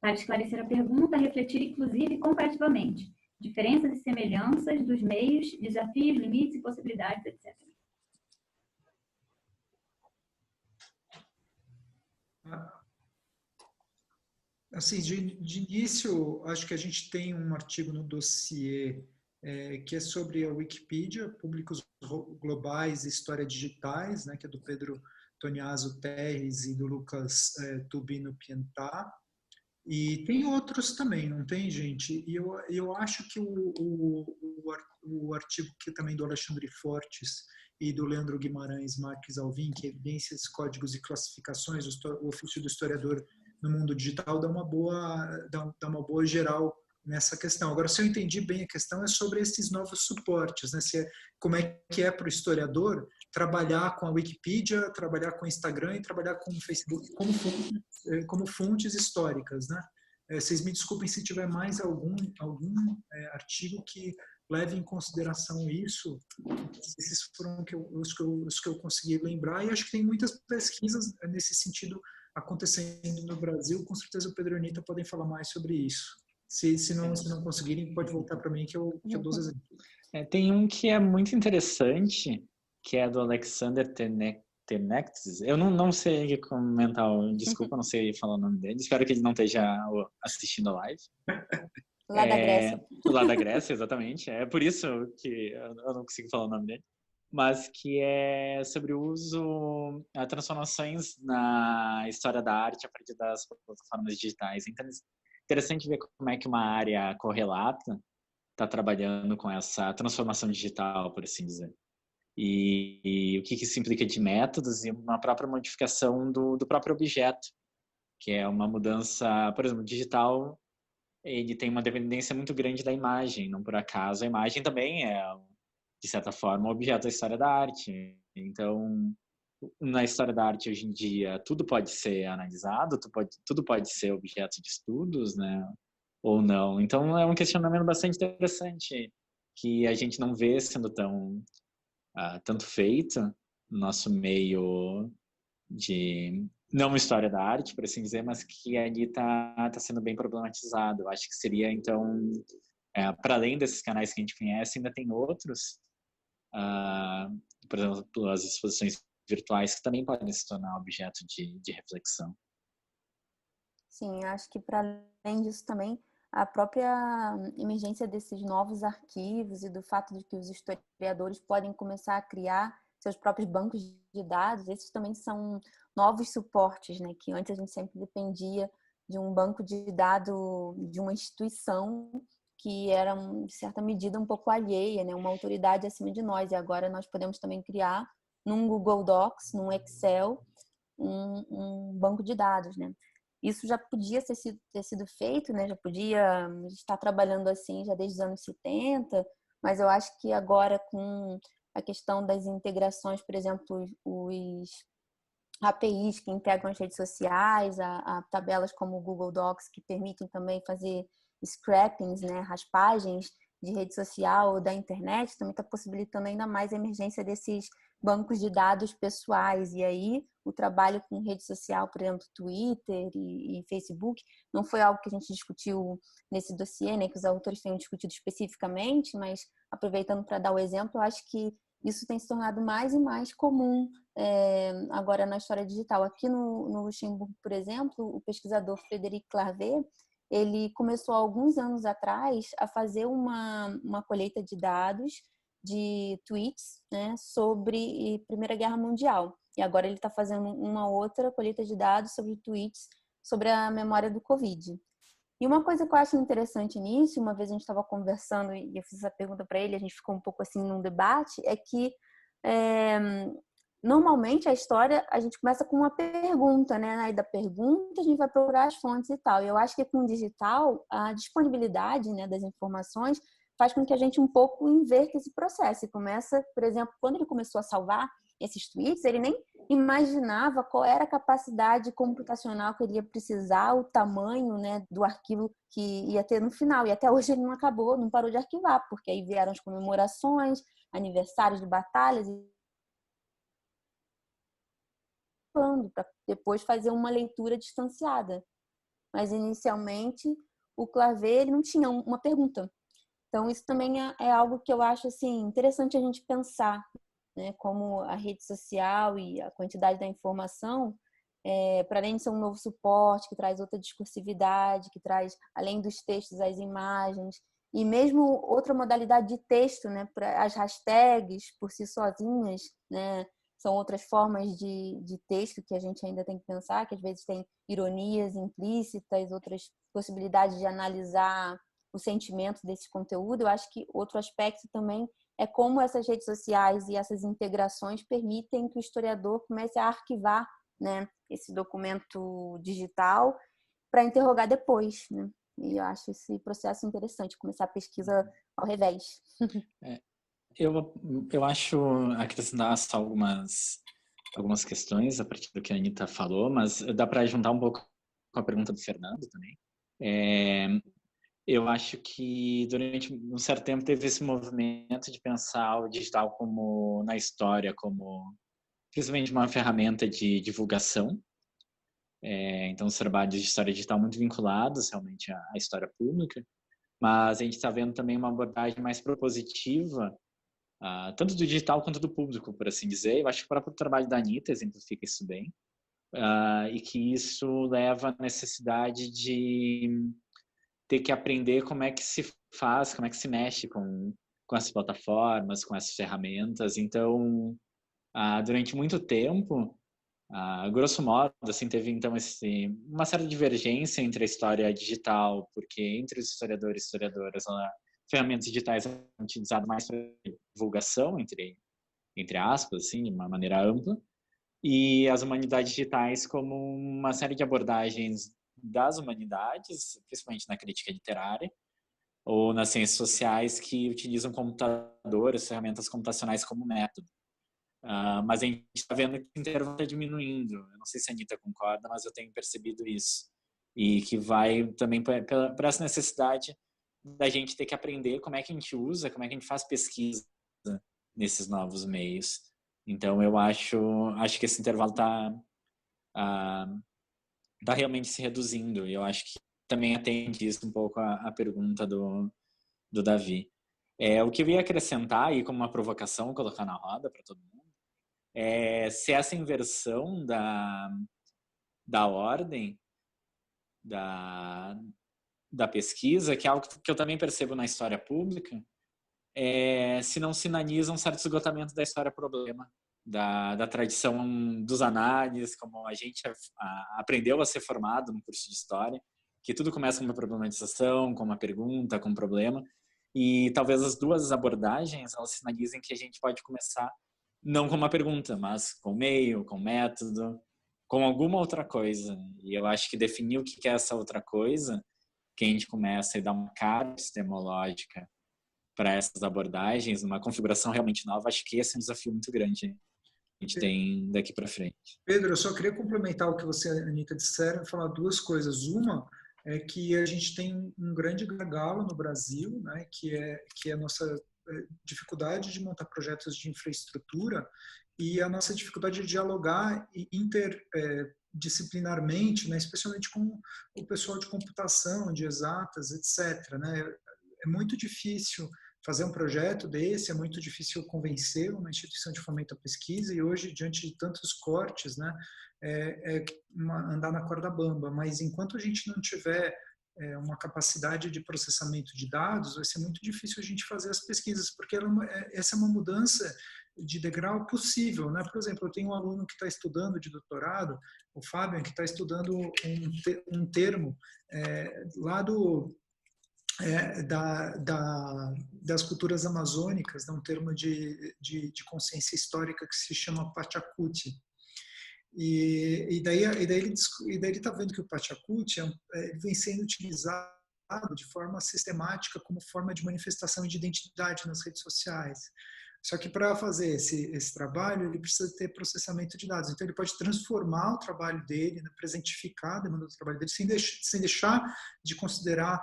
Para esclarecer a pergunta, refletir inclusive comparativamente diferenças e semelhanças dos meios, desafios, limites e possibilidades, etc. Assim, de início, acho que a gente tem um artigo no dossiê que é sobre a Wikipedia, Públicos Globais e História Digitais, né, que é do Pedro Toniaso Terres e do Lucas Tubino Pientá. E tem outros também, não tem, gente? E eu acho que o artigo que também do Alexandre Fortes e do Leandro Guimarães Marques Alvim, que é Evidências, Códigos e Classificações, o ofício do historiador no mundo digital dá uma boa geral nessa questão. Agora, se eu entendi bem a questão, é sobre esses novos suportes, né? Como é que é para o historiador trabalhar com a Wikipedia, trabalhar com o Instagram e trabalhar com o Facebook como fontes históricas, né? Vocês me desculpem se tiver mais algum artigo que leve em consideração isso. Esses foram os que eu consegui lembrar, e acho que tem muitas pesquisas nesse sentido acontecendo no Brasil. Com certeza o Pedro e a Anitta podem falar mais sobre isso. Se não conseguirem, pode voltar para mim que eu dou os exemplos. Tem um que é muito interessante, que é do Alexander Tenectes. Eu não sei comentar, desculpa, não sei falar o nome dele. Espero que ele não esteja assistindo a live. Lá da Grécia. Lá da Grécia, exatamente. É por isso que eu não consigo falar o nome dele. Mas que é sobre o uso, transformações na história da arte a partir das plataformas digitais. Então, é interessante ver como é que uma área correlata está trabalhando com essa transformação digital, por assim dizer. E o que isso implica de métodos e uma própria modificação do próprio objeto, que é uma mudança, por exemplo, digital, ele tem uma dependência muito grande da imagem, não por acaso a imagem também é, de certa forma, um objeto da história da arte. Então, na história da arte hoje em dia, tudo pode ser analisado, tudo pode ser objeto de estudos, né? Ou não. Então, é um questionamento bastante interessante que a gente não vê sendo tanto feito no nosso meio de não uma história da arte, por assim dizer, mas que ali tá sendo bem problematizado. Eu acho que seria, então, para além desses canais que a gente conhece, ainda tem outros, por exemplo, as exposições virtuais que também podem se tornar objeto de reflexão. Sim, acho que para além disso também, a própria emergência desses novos arquivos e do fato de que os historiadores podem começar a criar seus próprios bancos de dados, esses também são novos suportes, né? Que antes a gente sempre dependia de um banco de dados de uma instituição que era, de certa medida, um pouco alheia, né? Uma autoridade acima de nós. E agora nós podemos também criar num Google Docs, num Excel, um banco de dados, né? Isso já podia ter sido feito, né? Já podia estar trabalhando assim já desde os anos 70, mas eu acho que agora com a questão das integrações, por exemplo, os APIs que integram as redes sociais, a tabelas como o Google Docs que permitem também fazer scrapings, né? Raspagens de rede social ou da internet, também está possibilitando ainda mais a emergência desses bancos de dados pessoais. E aí o trabalho com rede social, por exemplo, Twitter e Facebook, não foi algo que a gente discutiu nesse dossiê, né, que os autores tenham discutido especificamente, mas aproveitando para dar o exemplo, eu acho que isso tem se tornado mais e mais comum agora na história digital. Aqui no Luxemburgo, por exemplo, o pesquisador Frederic Clavé, ele começou há alguns anos atrás a fazer uma colheita de dados de tweets, né, sobre Primeira Guerra Mundial. E agora ele está fazendo uma outra colheita de dados sobre tweets sobre a memória do Covid. E uma coisa que eu acho interessante nisso, uma vez a gente estava conversando e eu fiz essa pergunta para ele, a gente ficou um pouco assim num debate, é que normalmente a história a gente começa com uma pergunta, né? Aí da pergunta a gente vai procurar as fontes e tal. E eu acho que com o digital a disponibilidade, né, das informações faz com que a gente um pouco inverta esse processo. E começa, por exemplo, quando ele começou a salvar esses tweets, ele nem imaginava qual era a capacidade computacional que ele ia precisar, o tamanho, né, do arquivo que ia ter no final. E até hoje ele não acabou, não parou de arquivar, porque aí vieram as comemorações, aniversários de batalhas, para depois fazer uma leitura distanciada. Mas inicialmente o Clavé ele não tinha uma pergunta. Então isso também é algo que eu acho assim interessante a gente pensar, né? Como a rede social e a quantidade da informação, para além de ser um novo suporte que traz outra discursividade, que traz além dos textos as imagens e mesmo outra modalidade de texto, né? As hashtags por si sozinhas, né? São outras formas de texto que a gente ainda tem que pensar, que às vezes tem ironias implícitas, outras possibilidades de analisar o sentimento desse conteúdo. Eu acho que outro aspecto também é como essas redes sociais e essas integrações permitem que o historiador comece a arquivar, né, esse documento digital para interrogar depois, né? E eu acho esse processo interessante, começar a pesquisa ao revés. Eu acho acrescentar só algumas questões a partir do que a Anita falou, mas dá para juntar um pouco com a pergunta do Fernando também. Eu acho que durante um certo tempo teve esse movimento de pensar o digital como na história, como principalmente uma ferramenta de divulgação. Então, os trabalhos de história digital muito vinculados realmente à história pública, mas a gente está vendo também uma abordagem mais propositiva, tanto do digital quanto do público, por assim dizer. Eu acho que o próprio trabalho da Anita exemplifica isso bem, e que isso leva à necessidade de ter que aprender como é que se faz, como é que se mexe com essas plataformas, com essas ferramentas. Então, durante muito tempo, grosso modo, assim, teve então uma certa divergência entre a história digital, porque entre os historiadores e historiadoras, ferramentas digitais são utilizadas mais para divulgação, entre aspas, assim, de uma maneira ampla, e as humanidades digitais como uma série de abordagens das humanidades, principalmente na crítica literária, ou nas ciências sociais, que utilizam computadores, ferramentas computacionais como método. Mas a gente está vendo que o intervalo está diminuindo. Eu não sei se a Anita concorda, mas eu tenho percebido isso. E que vai também para essa necessidade da gente ter que aprender como é que a gente usa, como é que a gente faz pesquisa nesses novos meios. Então, eu acho que esse intervalo está realmente se reduzindo. E eu acho que também atende isso um pouco a pergunta do Davi. O que eu ia acrescentar, e como uma provocação, colocar na roda para todo mundo, se essa inversão da ordem da pesquisa, que é algo que eu também percebo na história pública, se não sinaliza um certo esgotamento da história-problema, da tradição dos análises, como a gente aprendeu a ser formado no curso de História, que tudo começa com uma problematização, com uma pergunta, com um problema, e talvez as duas abordagens, elas sinalizem que a gente pode começar não com uma pergunta, mas com meio, com método, com alguma outra coisa. E eu acho que definir o que é essa outra coisa, que a gente começa a dar uma cara epistemológica para essas abordagens, uma configuração realmente nova, acho que esse é um desafio muito grande a gente tem daqui para frente. Pedro, eu só queria complementar o que você e a Anita disseram e falar duas coisas. Uma é que a gente tem um grande gargalo no Brasil, né, que é a nossa dificuldade de montar projetos de infraestrutura e a nossa dificuldade de dialogar interdisciplinarmente, né, especialmente com o pessoal de computação, de exatas, etc. Né? É muito difícil fazer um projeto desse, é muito difícil convencer uma instituição de fomento à pesquisa, e hoje, diante de tantos cortes, né, andar na corda bamba. Mas enquanto a gente não tiver uma capacidade de processamento de dados, vai ser muito difícil a gente fazer as pesquisas, porque essa é uma mudança de degrau possível, né? Por exemplo, eu tenho um aluno que está estudando de doutorado, o Fábio, que está estudando um termo lá das culturas amazônicas, um termo de consciência histórica que se chama Pachacuti. E daí ele está vendo que o Pachacuti vem sendo utilizado de forma sistemática como forma de manifestação de identidade nas redes sociais. Só que para fazer esse trabalho, ele precisa ter processamento de dados. Então, ele pode transformar o trabalho dele, né, presentificar a demanda do trabalho dele, sem deixar de considerar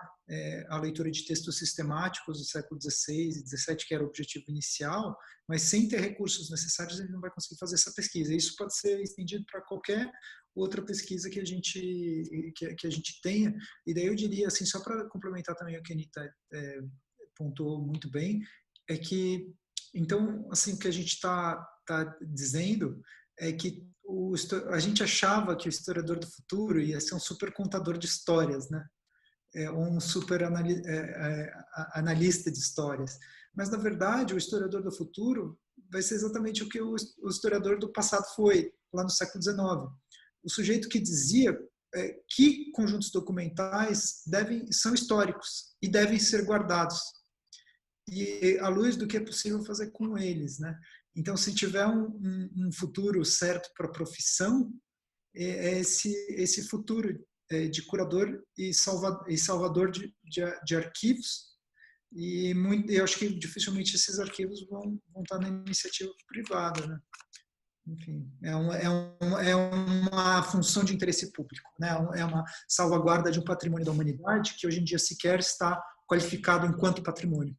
a leitura de textos sistemáticos do século XVI e XVII, que era o objetivo inicial, mas sem ter recursos necessários, ele não vai conseguir fazer essa pesquisa. Isso pode ser estendido para qualquer outra pesquisa que a gente tenha. E daí eu diria, assim, só para complementar também o que a Anita pontuou muito bem, é que então, assim, o que a gente está dizendo é que a gente achava que o historiador do futuro ia ser um super contador de histórias, né? Um super analista de histórias. Mas, na verdade, o historiador do futuro vai ser exatamente o que o historiador do passado foi, lá no século XIX. O sujeito que dizia que conjuntos documentais são históricos e devem ser guardados, e à luz do que é possível fazer com eles, né? Então, se tiver um futuro certo para a profissão, esse futuro de curador e salvador de arquivos, e eu acho que dificilmente esses arquivos vão estar na iniciativa privada, né? Enfim, é uma função de interesse público, né? É uma salvaguarda de um patrimônio da humanidade que hoje em dia sequer está qualificado enquanto patrimônio.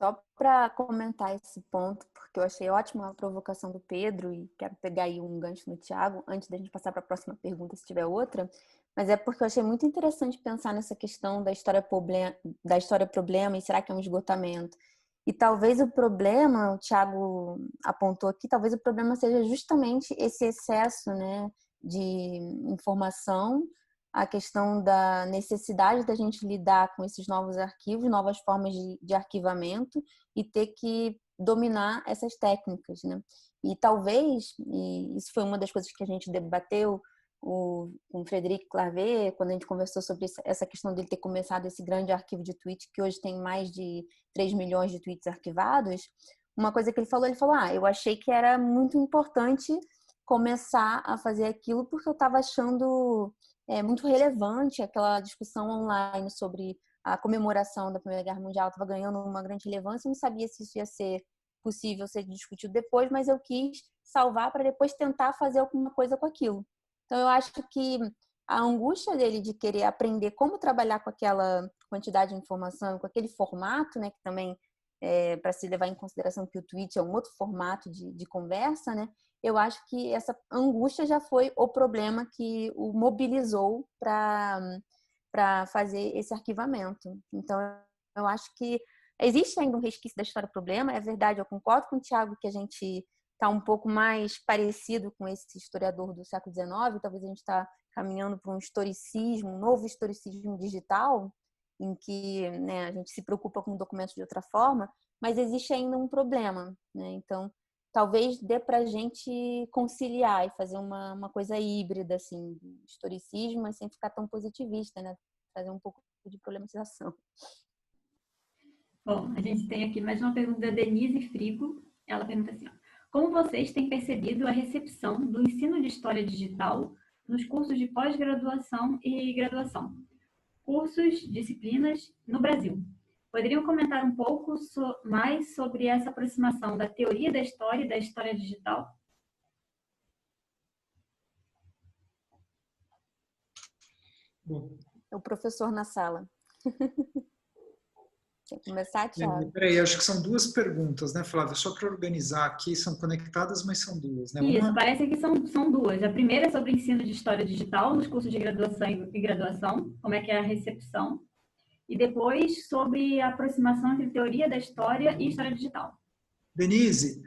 Só para comentar esse ponto, porque eu achei ótima a provocação do Pedro e quero pegar aí um gancho no Tiago, antes da gente passar para a próxima pergunta, se tiver outra, mas é porque eu achei muito interessante pensar nessa questão da história problema e será que é um esgotamento? E talvez o problema, o Tiago apontou aqui, talvez o problema seja justamente esse excesso, né, de informação, a questão da necessidade da gente lidar com esses novos arquivos, novas formas de arquivamento e ter que dominar essas técnicas, né? E talvez, e isso foi uma das coisas que a gente debateu com o Frederic Clavé, quando a gente conversou sobre essa questão dele ter começado esse grande arquivo de tweets, que hoje tem mais de 3 milhões de tweets arquivados, uma coisa que ele falou, eu achei que era muito importante começar a fazer aquilo porque eu estava achando muito relevante aquela discussão online sobre a comemoração da Primeira Guerra Mundial, estava ganhando uma grande relevância, eu não sabia se isso ia ser possível ser discutido depois, mas eu quis salvar para depois tentar fazer alguma coisa com aquilo. Então eu acho que a angústia dele de querer aprender como trabalhar com aquela quantidade de informação, com aquele formato, né, que também para se levar em consideração que o tweet é um outro formato de conversa, né? Eu acho que essa angústia já foi o problema que o mobilizou para fazer esse arquivamento. Então, eu acho que existe ainda um resquício da história problema, é verdade, eu concordo com o Tiago que a gente está um pouco mais parecido com esse historiador do século XIX, talvez a gente está caminhando para um historicismo, um novo historicismo digital, em que, né, a gente se preocupa com documentos de outra forma, mas existe ainda um problema, né? Então, talvez dê para a gente conciliar e fazer uma coisa híbrida, assim, de historicismo, mas sem ficar tão positivista, né? Fazer um pouco de problematização. Bom, a gente tem aqui mais uma pergunta da Denise Frigo. Ela pergunta assim, ó, como vocês têm percebido a recepção do ensino de história digital nos cursos de pós-graduação e graduação? Cursos, disciplinas no Brasil. Poderiam comentar um pouco mais sobre essa aproximação da teoria da história e da história digital? Bom, o professor na sala. Quer começar, Thiago? Peraí, acho que são duas perguntas, né, Flávia? Só para organizar aqui, são conectadas, mas são duas, né? Isso, parece que são duas. A primeira é sobre o ensino de história digital nos cursos de graduação e graduação, como é que é a recepção. E depois sobre a aproximação entre teoria da história e história digital. Denise,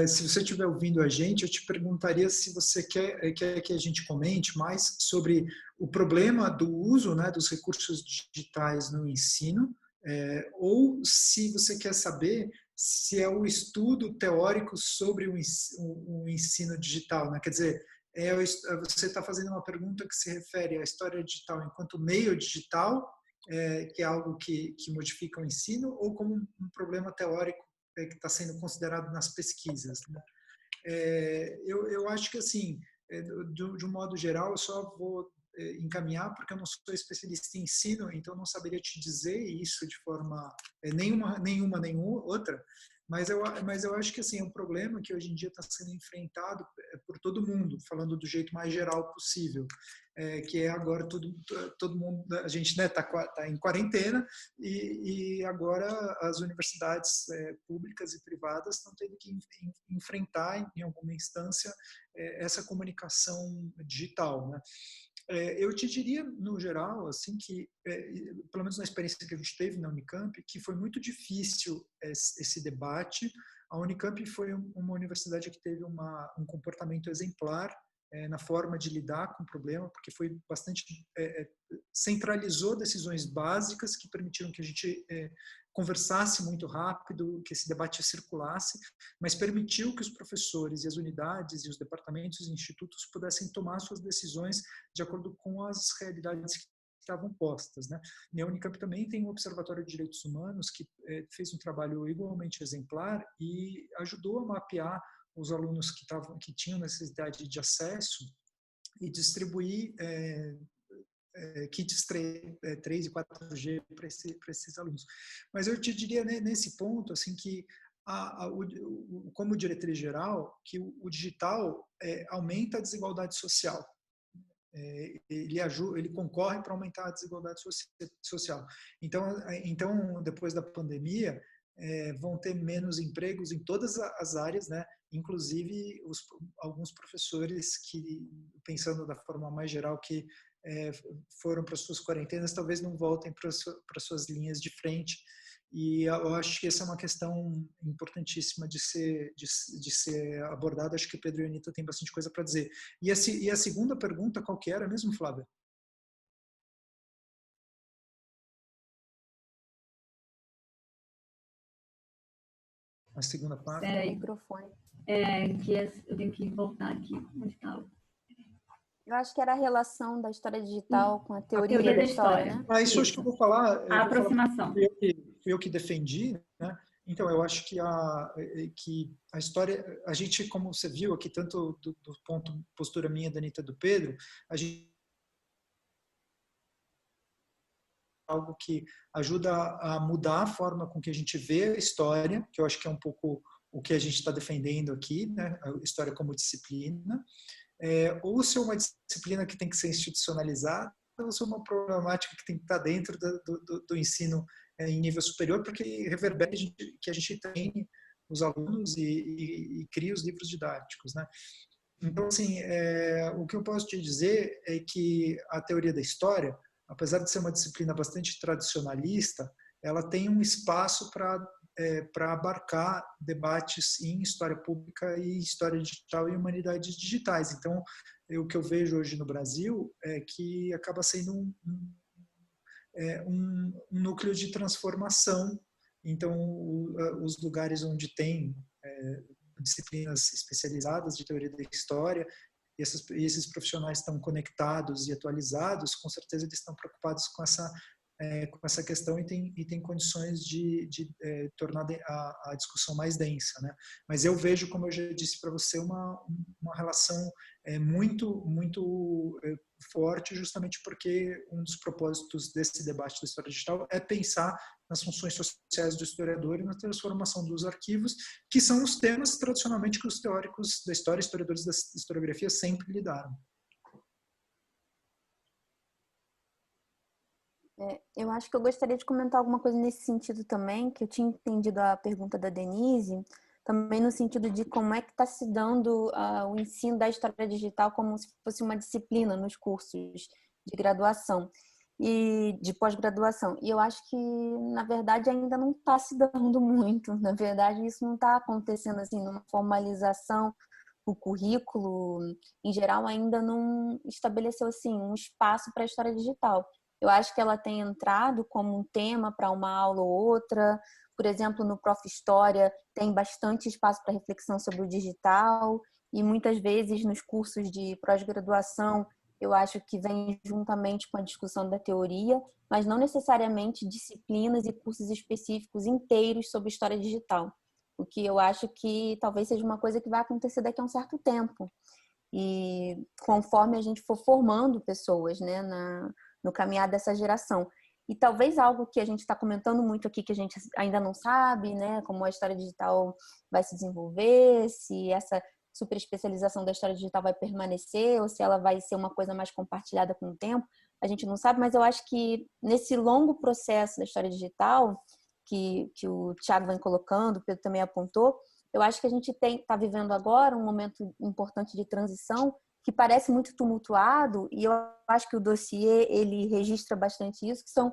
se você estiver ouvindo a gente, eu te perguntaria se você quer que a gente comente mais sobre o problema do uso, né, dos recursos digitais no ensino, ou se você quer saber se é o estudo teórico sobre o ensino digital, né? Quer dizer, você está fazendo uma pergunta que se refere à história digital enquanto meio digital, que é algo que modifica o ensino, ou como um problema teórico que está sendo considerado nas pesquisas, né? Eu acho que, assim, de um modo geral, eu só vou encaminhar, porque eu não sou especialista em ensino, então eu não saberia te dizer isso de forma nenhuma outra, mas eu acho que, assim, é um problema que hoje em dia está sendo enfrentado por todo mundo, falando do jeito mais geral possível, que é agora todo mundo, a gente, né, tá em quarentena e agora as universidades públicas e privadas estão tendo que enfrentar, em alguma instância, essa comunicação digital, né? Eu te diria, no geral, assim, que, pelo menos na experiência que a gente teve na Unicamp, que foi muito difícil esse debate. A Unicamp foi uma universidade que teve um comportamento exemplar na forma de lidar com o problema, porque foi bastante centralizou decisões básicas que permitiram que a gente conversasse muito rápido, que esse debate circulasse, mas permitiu que os professores e as unidades e os departamentos e institutos pudessem tomar suas decisões de acordo com as realidades que estavam postas, né? E a Unicamp também tem um Observatório de Direitos Humanos que fez um trabalho igualmente exemplar e ajudou a mapear os alunos que tinham necessidade de acesso e distribuir kits 3 e 4G para esses alunos. Mas eu te diria, né, nesse ponto assim, que como diretriz geral, que o digital aumenta a desigualdade social. Ele concorre para aumentar a desigualdade social. Então, depois da pandemia, vão ter menos empregos em todas as áreas, né? Inclusive alguns professores que, pensando da forma mais geral, que foram para as suas quarentenas, talvez não voltem para suas linhas de frente. E eu acho que essa é uma questão importantíssima de ser abordada. Acho que o Pedro e a Anita têm bastante coisa para dizer. E a segunda pergunta, qual que era mesmo, Flávia? A segunda parte? Microfone. Eu tenho que voltar aqui. Onde está? Eu acho que era a relação da história digital com a teoria da história, né? Isso acho que eu vou falar. A aproximação. Fui eu que defendi, né? Então, eu acho que a história, a gente, como você viu aqui, tanto do ponto postura minha, da Anita e do Pedro, a gente algo que ajuda a mudar a forma com que a gente vê a história, que eu acho que é um pouco o que a gente está defendendo aqui, né? A história como disciplina, ou se é uma disciplina que tem que ser institucionalizada, ou se é uma problemática que tem que estar dentro do ensino em nível superior, porque reverbera que a gente treine os alunos e cria os livros didáticos, né? Então, assim, o que eu posso te dizer é que a teoria da história, apesar de ser uma disciplina bastante tradicionalista, ela tem um espaço para abarcar debates em história pública e história digital e humanidades digitais. Então, o que eu vejo hoje no Brasil é que acaba sendo um núcleo de transformação. Então, os lugares onde tem disciplinas especializadas de teoria da história, e esses profissionais estão conectados e atualizados, com certeza eles estão preocupados com essa questão e tem condições de tornar a discussão mais densa, né? Mas eu vejo, como eu já disse para você, uma relação muito forte, justamente porque um dos propósitos desse debate da história digital é pensar nas funções sociais do historiador e na transformação dos arquivos, que são os temas tradicionalmente que os teóricos da história, historiadores da historiografia sempre lidaram. Eu acho que eu gostaria de comentar alguma coisa nesse sentido também, que eu tinha entendido a pergunta da Denise, também no sentido de como é que está se dando o ensino da história digital como se fosse uma disciplina nos cursos de graduação e de pós-graduação. E eu acho que, na verdade, ainda não está se dando muito. Na verdade, isso não está acontecendo assim, numa formalização. O currículo, em geral, ainda não estabeleceu assim um espaço para a história digital. Eu acho que ela tem entrado como um tema para uma aula ou outra. Por exemplo, no Prof. História tem bastante espaço para reflexão sobre o digital e muitas vezes nos cursos de pós-graduação eu acho que vem juntamente com a discussão da teoria, mas não necessariamente disciplinas e cursos específicos inteiros sobre história digital. O que eu acho que talvez seja uma coisa que vai acontecer daqui a um certo tempo. E conforme a gente for formando pessoas, né, no caminhar dessa geração. E talvez algo que a gente está comentando muito aqui, que a gente ainda não sabe, né, como a história digital vai se desenvolver, se essa super especialização da história digital vai permanecer ou se ela vai ser uma coisa mais compartilhada com o tempo, a gente não sabe, mas eu acho que nesse longo processo da história digital, que o Thiago vem colocando, o Pedro também apontou, eu acho que a gente está vivendo agora um momento importante de transição que parece muito tumultuado, e eu acho que o dossiê ele registra bastante isso, que são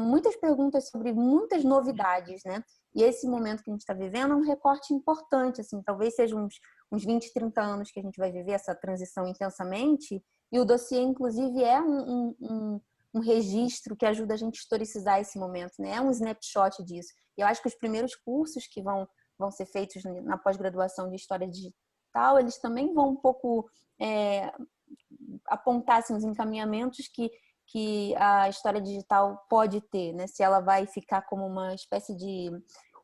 muitas perguntas sobre muitas novidades, né? E esse momento que a gente está vivendo é um recorte importante, assim, talvez sejam uns 20, 30 anos que a gente vai viver essa transição intensamente, e o dossiê, inclusive, é um registro que ajuda a gente a historicizar esse momento, né? É um snapshot disso. E eu acho que os primeiros cursos que vão ser feitos na pós-graduação de História Digital, eles também vão um pouco apontar assim, os encaminhamentos que a história digital pode ter, né? Se ela vai ficar como uma espécie de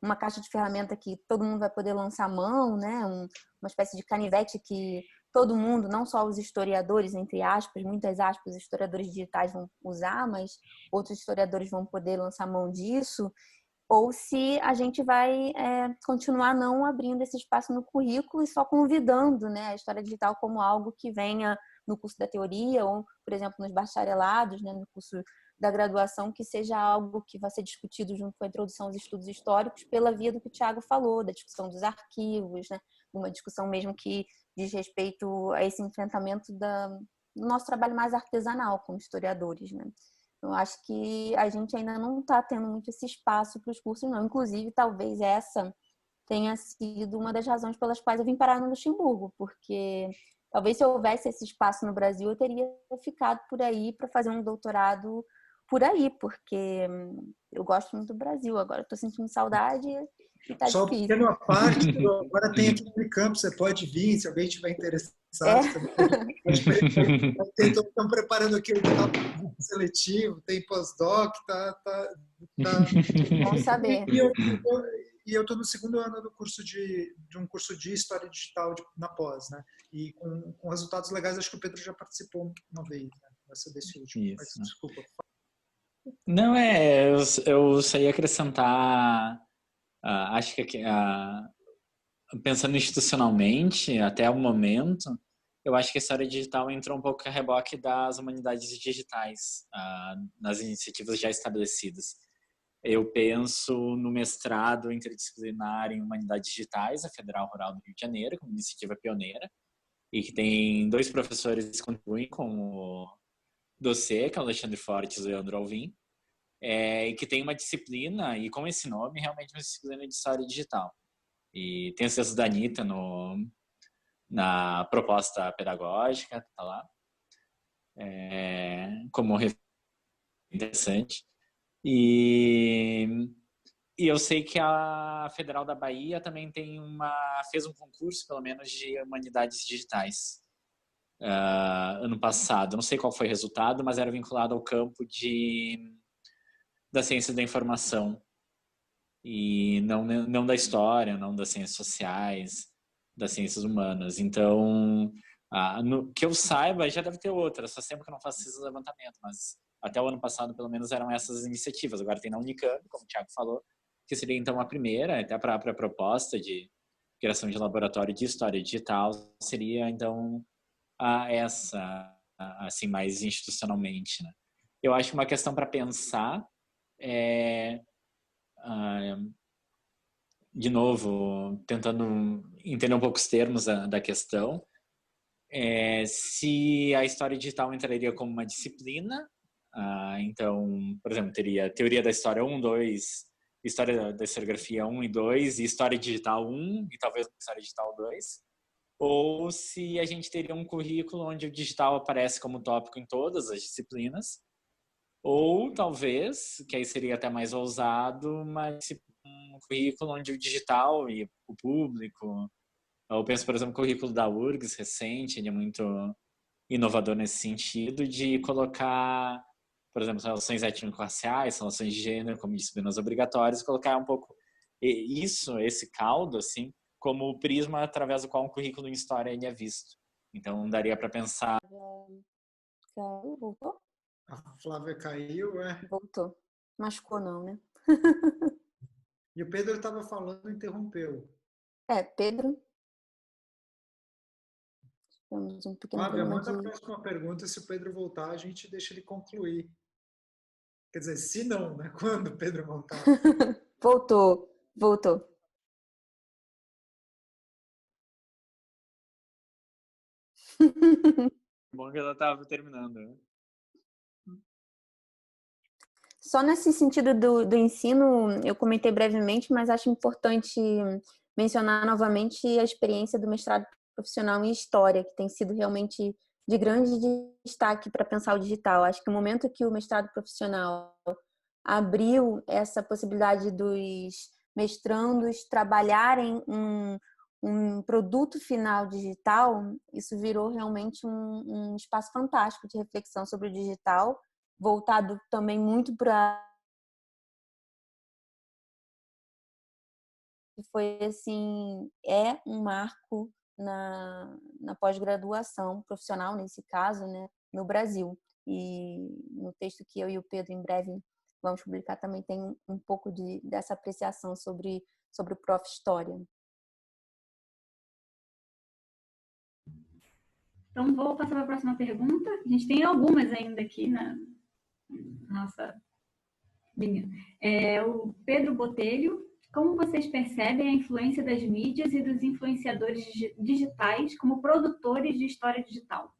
uma caixa de ferramenta que todo mundo vai poder lançar a mão, né? Uma espécie de canivete que todo mundo, não só os historiadores, entre aspas, muitas aspas, os historiadores digitais vão usar, mas outros historiadores vão poder lançar mão disso, ou se a gente vai continuar não abrindo esse espaço no currículo e só convidando, né, a história digital como algo que venha no curso da teoria ou, por exemplo, nos bacharelados, né, no curso da graduação, que seja algo que vai ser discutido junto com a introdução aos estudos históricos pela via do que o Thiago falou, da discussão dos arquivos, né, uma discussão mesmo que diz respeito a esse enfrentamento do nosso trabalho mais artesanal como historiadores, né. Eu acho que a gente ainda não está tendo muito esse espaço para os cursos, não. Inclusive, talvez essa tenha sido uma das razões pelas quais eu vim parar no Luxemburgo, porque talvez se houvesse esse espaço no Brasil, eu teria ficado por aí para fazer um doutorado por aí, porque eu gosto muito do Brasil. Agora estou sentindo saudade e está Só difícil. pequeno a parte, agora tem aqui no Unicamp, você pode vir, se alguém estiver interessado. Estão preparando aqui o seletivo, tem pós-doc, tá. Bom saber. E eu estou no segundo ano do curso de um curso de História Digital na pós, né? E com resultados legais, acho que o Pedro já participou uma vez, né? Vai ser desse último. Mas, desculpa. Não, eu só ia acrescentar, acho que pensando institucionalmente, até o momento, eu acho que a história digital entrou um pouco a reboque das humanidades digitais, nas iniciativas já estabelecidas. Eu penso no mestrado interdisciplinar em humanidades digitais, a Federal Rural do Rio de Janeiro, como iniciativa pioneira, e que tem 2 professores que contribuem com o dossiê, que é o Alexandre Fortes e o Leandro Alvim, e que tem uma disciplina, e com esse nome, realmente uma disciplina de história digital. E tem os textos da Anitta na proposta pedagógica, tá lá, como interessante. E eu sei que a Federal da Bahia também fez um concurso, pelo menos, de humanidades digitais ano passado. Não sei qual foi o resultado, mas era vinculado ao campo da ciência da informação. E não da história, não das ciências sociais, das ciências humanas. Então, que eu saiba, já deve ter outras, faz tempo que eu não faço esse levantamento, mas até o ano passado, pelo menos, eram essas iniciativas. Agora tem na Unicamp, como o Thiago falou, que seria então a primeira, até a própria proposta de criação de laboratório de história digital, seria então essa, assim, mais institucionalmente, né? Eu acho que uma questão para pensar de novo, tentando entender um pouco os termos da questão, se a história digital entraria como uma disciplina, então, por exemplo, teria teoria da história 1, 2, história da historiografia 1 e 2, e história digital 1, e talvez história digital 2, ou se a gente teria um currículo onde o digital aparece como tópico em todas as disciplinas, ou talvez, que aí seria até mais ousado, mas um currículo onde o digital e o público, eu penso, por exemplo, no currículo da URGS recente, ele é muito inovador nesse sentido, de colocar, por exemplo, relações étnico-raciais, relações de gênero como disciplinas obrigatórias, colocar um pouco esse caldo, assim, como o prisma através do qual um currículo em história ele é visto. Então, daria para pensar... Voltou? A Flávia caiu, Voltou. Machucou não, né? E o Pedro estava falando e interrompeu. Pedro. Temos um pequeno Flávia, problema manda a próxima pergunta. Se o Pedro voltar, a gente deixa ele concluir. Quer dizer, se não, né? Quando o Pedro voltar? Voltou. Bom que ela estava terminando, né? Só nesse sentido do ensino, eu comentei brevemente, mas acho importante mencionar novamente a experiência do mestrado profissional em História, que tem sido realmente de grande destaque para pensar o digital. Acho que o momento que o mestrado profissional abriu essa possibilidade dos mestrandos trabalharem um produto final digital, isso virou realmente um espaço fantástico de reflexão sobre o digital, voltado também muito para... Foi assim, um marco na pós-graduação profissional, nesse caso, né, no Brasil. E no texto que eu e o Pedro em breve vamos publicar também tem um pouco dessa apreciação sobre o Prof. História. Então, vou passar para a próxima pergunta. A gente tem algumas ainda aqui na nossa linha. O Pedro Botelho. Como vocês percebem a influência das mídias e dos influenciadores digitais como produtores de história digital?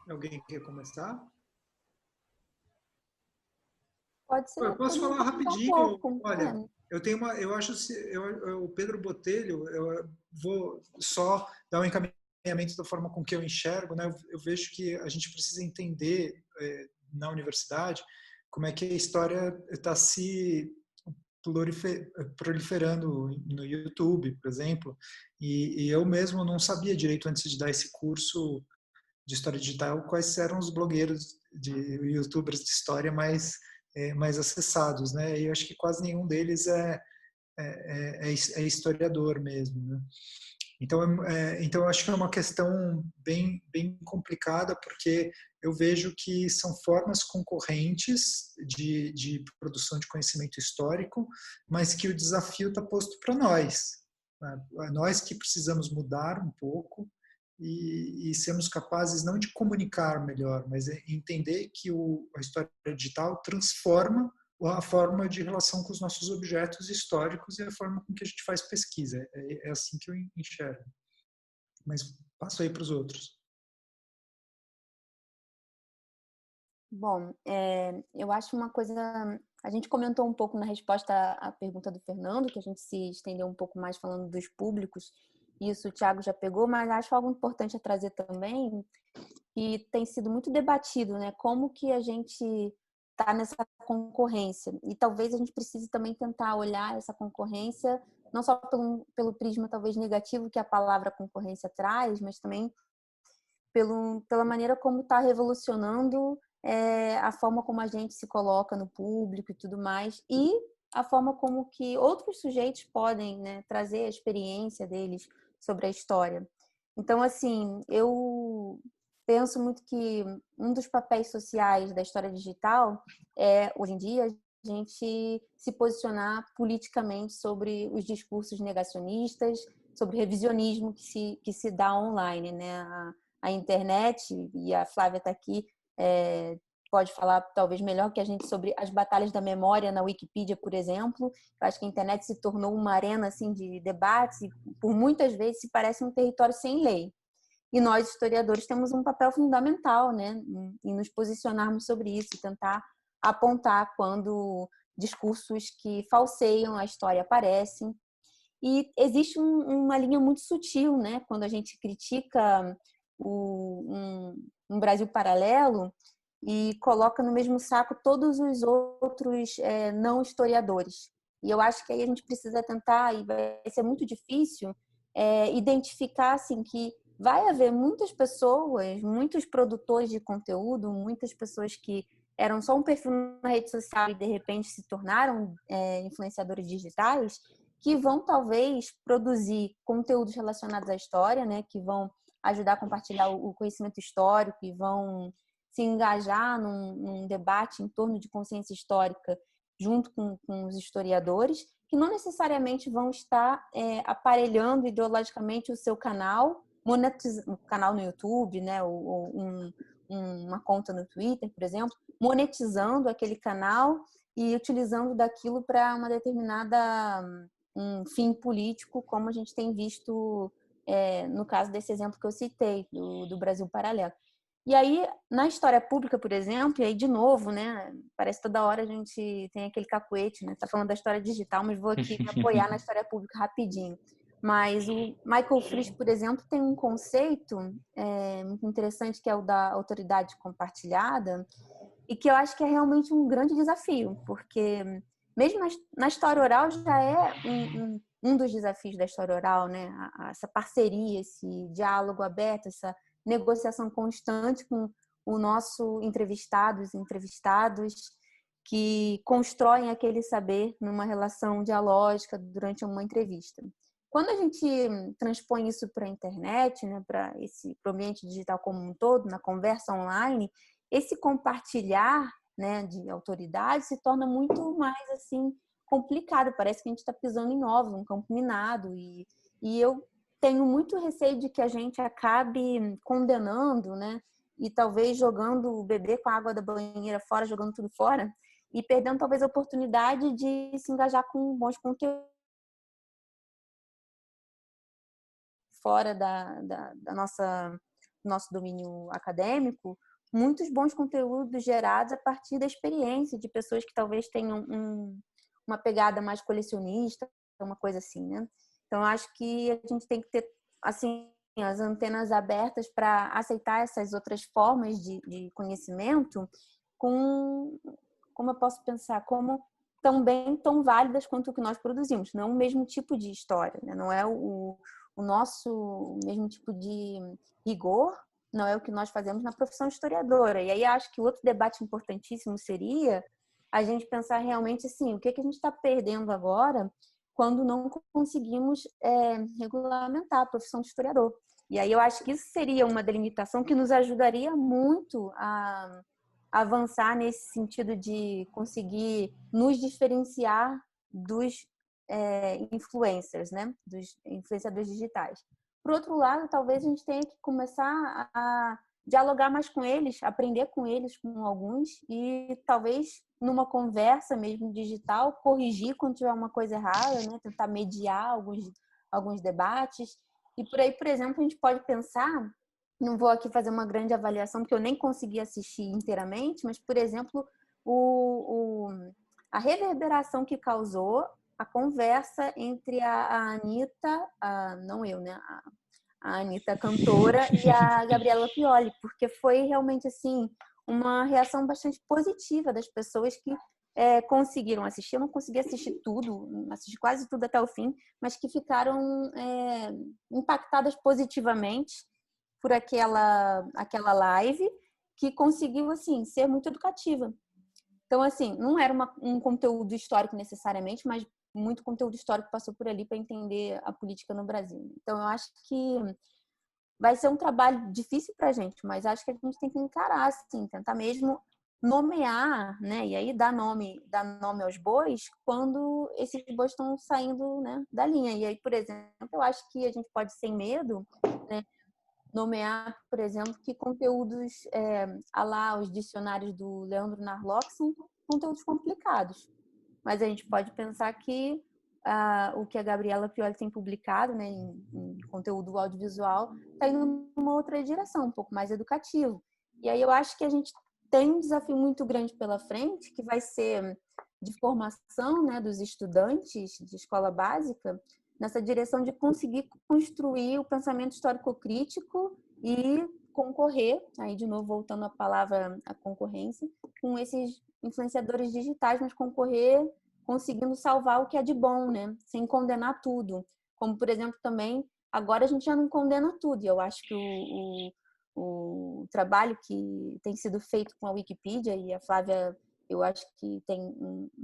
Alguém quer começar? Pode ser. Eu posso falar rapidinho. Olha, eu acho o Pedro Botelho, eu vou só dar um encaminhamento da forma com que eu enxergo, né? Eu vejo que a gente precisa entender na universidade como é que a história está se proliferando no YouTube, por exemplo, e eu mesmo não sabia direito antes de dar esse curso de história digital quais eram os blogueiros de youtubers de história mais acessados, né? E eu acho que quase nenhum deles é historiador mesmo, né? Então eu acho que é uma questão bem complicada, porque eu vejo que são formas concorrentes de produção de conhecimento histórico, mas que o desafio está posto para nós, né? Nós que precisamos mudar um pouco e sermos capazes não de comunicar melhor, mas entender que a história digital transforma a forma de relação com os nossos objetos históricos e a forma com que a gente faz pesquisa. É assim que eu enxergo. Mas passo aí para os outros. Bom, eu acho uma coisa... A gente comentou um pouco na resposta à pergunta do Fernando, que a gente se estendeu um pouco mais falando dos públicos. Isso o Thiago já pegou, mas acho algo importante a trazer também, e tem sido muito debatido, né? Como que a gente está nessa concorrência. E talvez a gente precise também tentar olhar essa concorrência, não só pelo prisma talvez negativo que a palavra concorrência traz, mas também pela maneira como está revolucionando a forma como a gente se coloca no público e tudo mais, e a forma como que outros sujeitos podem, né, trazer a experiência deles sobre a história. Então, assim, eu penso muito que um dos papéis sociais da história digital hoje em dia, a gente se posicionar politicamente sobre os discursos negacionistas, sobre o revisionismo que se dá online, né? A internet, e a Flávia está aqui, pode falar talvez melhor que a gente sobre as batalhas da memória na Wikipedia, por exemplo. Eu acho que a internet se tornou uma arena assim, de debates e por muitas vezes se parece um território sem lei. E nós, historiadores, temos um papel fundamental, né, em nos posicionarmos sobre isso e tentar apontar quando discursos que falseiam a história aparecem. E existe uma linha muito sutil, né, quando a gente critica um Brasil paralelo e coloca no mesmo saco todos os outros não historiadores. E eu acho que aí a gente precisa tentar, e vai ser muito difícil, identificar assim, que vai haver muitas pessoas, muitos produtores de conteúdo, muitas pessoas que eram só um perfil na rede social e de repente se tornaram influenciadores digitais, que vão talvez produzir conteúdos relacionados à história, né, que vão ajudar a compartilhar o conhecimento histórico e vão se engajar num debate em torno de consciência histórica junto com os historiadores, que não necessariamente vão estar aparelhando ideologicamente o seu canal, um canal no YouTube, né, ou uma conta no Twitter, por exemplo, monetizando aquele canal e utilizando daquilo para uma determinada um fim político, como a gente tem visto no caso desse exemplo que eu citei, do Brasil Paralelo. E aí, na história pública, por exemplo, e aí de novo, né, parece que toda hora a gente tem aquele cacuete, né, tá falando da história digital, mas vou aqui me apoiar na história pública rapidinho. Mas o Michael Frisch, por exemplo, tem um conceito muito interessante, que é o da autoridade compartilhada, e que eu acho que é realmente um grande desafio, porque mesmo na história oral já é um dos desafios da história oral, né? Essa parceria, esse diálogo aberto, essa negociação constante com o nosso entrevistados, que constroem aquele saber numa relação dialógica durante uma entrevista. Quando a gente transpõe isso para a internet, né, para o ambiente digital como um todo, na conversa online, esse compartilhar, né, de autoridade se torna muito mais assim complicado. Parece que a gente está pisando em ovos, um campo minado. E eu tenho muito receio de que a gente acabe condenando, né, e talvez jogando o bebê com a água da banheira fora, jogando tudo fora, e perdendo talvez a oportunidade de se engajar com bons conteúdos fora da nosso domínio acadêmico, muitos bons conteúdos gerados a partir da experiência de pessoas que talvez tenham uma pegada mais colecionista, uma coisa assim, né? Então, acho que a gente tem que ter, assim, as antenas abertas para aceitar essas outras formas de conhecimento como eu posso pensar, como também tão válidas quanto o que nós produzimos. Não é o mesmo tipo de história, né? Não é o nosso mesmo tipo de rigor, não é o que nós fazemos na profissão historiadora. E aí acho que outro debate importantíssimo seria a gente pensar realmente assim, o que a gente está perdendo agora quando não conseguimos regulamentar a profissão de historiador. E aí eu acho que isso seria uma delimitação que nos ajudaria muito a avançar nesse sentido de conseguir nos diferenciar dos influencers, né? Dos influenciadores digitais. Por outro lado, talvez a gente tenha que começar a dialogar mais com eles, aprender com eles, com alguns, e talvez numa conversa mesmo digital, corrigir quando tiver uma coisa errada, né? Tentar mediar alguns debates. E por aí, por exemplo, a gente pode pensar, não vou aqui fazer uma grande avaliação, porque eu nem consegui assistir inteiramente, mas, por exemplo, a reverberação que causou a conversa entre a Anitta, não eu, né? A Anitta cantora e a Gabriela Pioli, porque foi realmente assim uma reação bastante positiva das pessoas que conseguiram assistir. Eu não consegui assistir tudo, assisti quase tudo até o fim, mas que ficaram impactadas positivamente por aquela live, que conseguiu assim ser muito educativa. Então, assim, não era um conteúdo histórico necessariamente, mas muito conteúdo histórico passou por ali para entender a política no Brasil. Então, eu acho que vai ser um trabalho difícil para a gente, mas acho que a gente tem que encarar, assim, tentar mesmo nomear, né? E aí dar nome aos bois quando esses bois estão saindo, né, da linha. E aí, por exemplo, eu acho que a gente pode, sem medo, né, nomear, por exemplo, que conteúdos lá os dicionários do Leandro Narlock são conteúdos complicados. Mas a gente pode pensar que o que a Gabriela Pioli tem publicado, né, em conteúdo audiovisual, está indo numa outra direção, um pouco mais educativo. E aí eu acho que a gente tem um desafio muito grande pela frente, que vai ser de formação, né, dos estudantes de escola básica, nessa direção de conseguir construir o pensamento histórico-crítico e concorrer, aí de novo voltando à palavra a concorrência, com esses influenciadores digitais, mas concorrer conseguindo salvar o que é de bom, né? Sem condenar tudo. Como, por exemplo, também, agora a gente já não condena tudo. E eu acho que o trabalho que tem sido feito com a Wikipedia, e a Flávia, eu acho que tem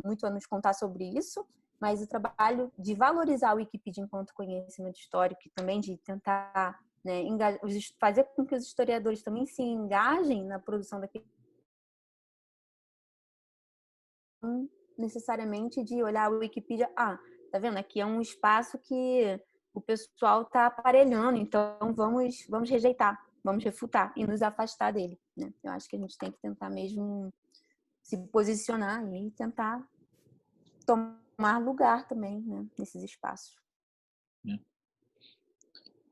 muito a nos contar sobre isso, mas o trabalho de valorizar a Wikipedia enquanto conhecimento histórico e também de tentar, né, fazer com que os historiadores também se engajem na produção daquele necessariamente de olhar a Wikipedia, tá vendo? Aqui é um espaço que o pessoal tá aparelhando, então vamos rejeitar, vamos refutar e nos afastar dele, né? Eu acho que a gente tem que tentar mesmo se posicionar e tentar tomar lugar também, né, nesses espaços.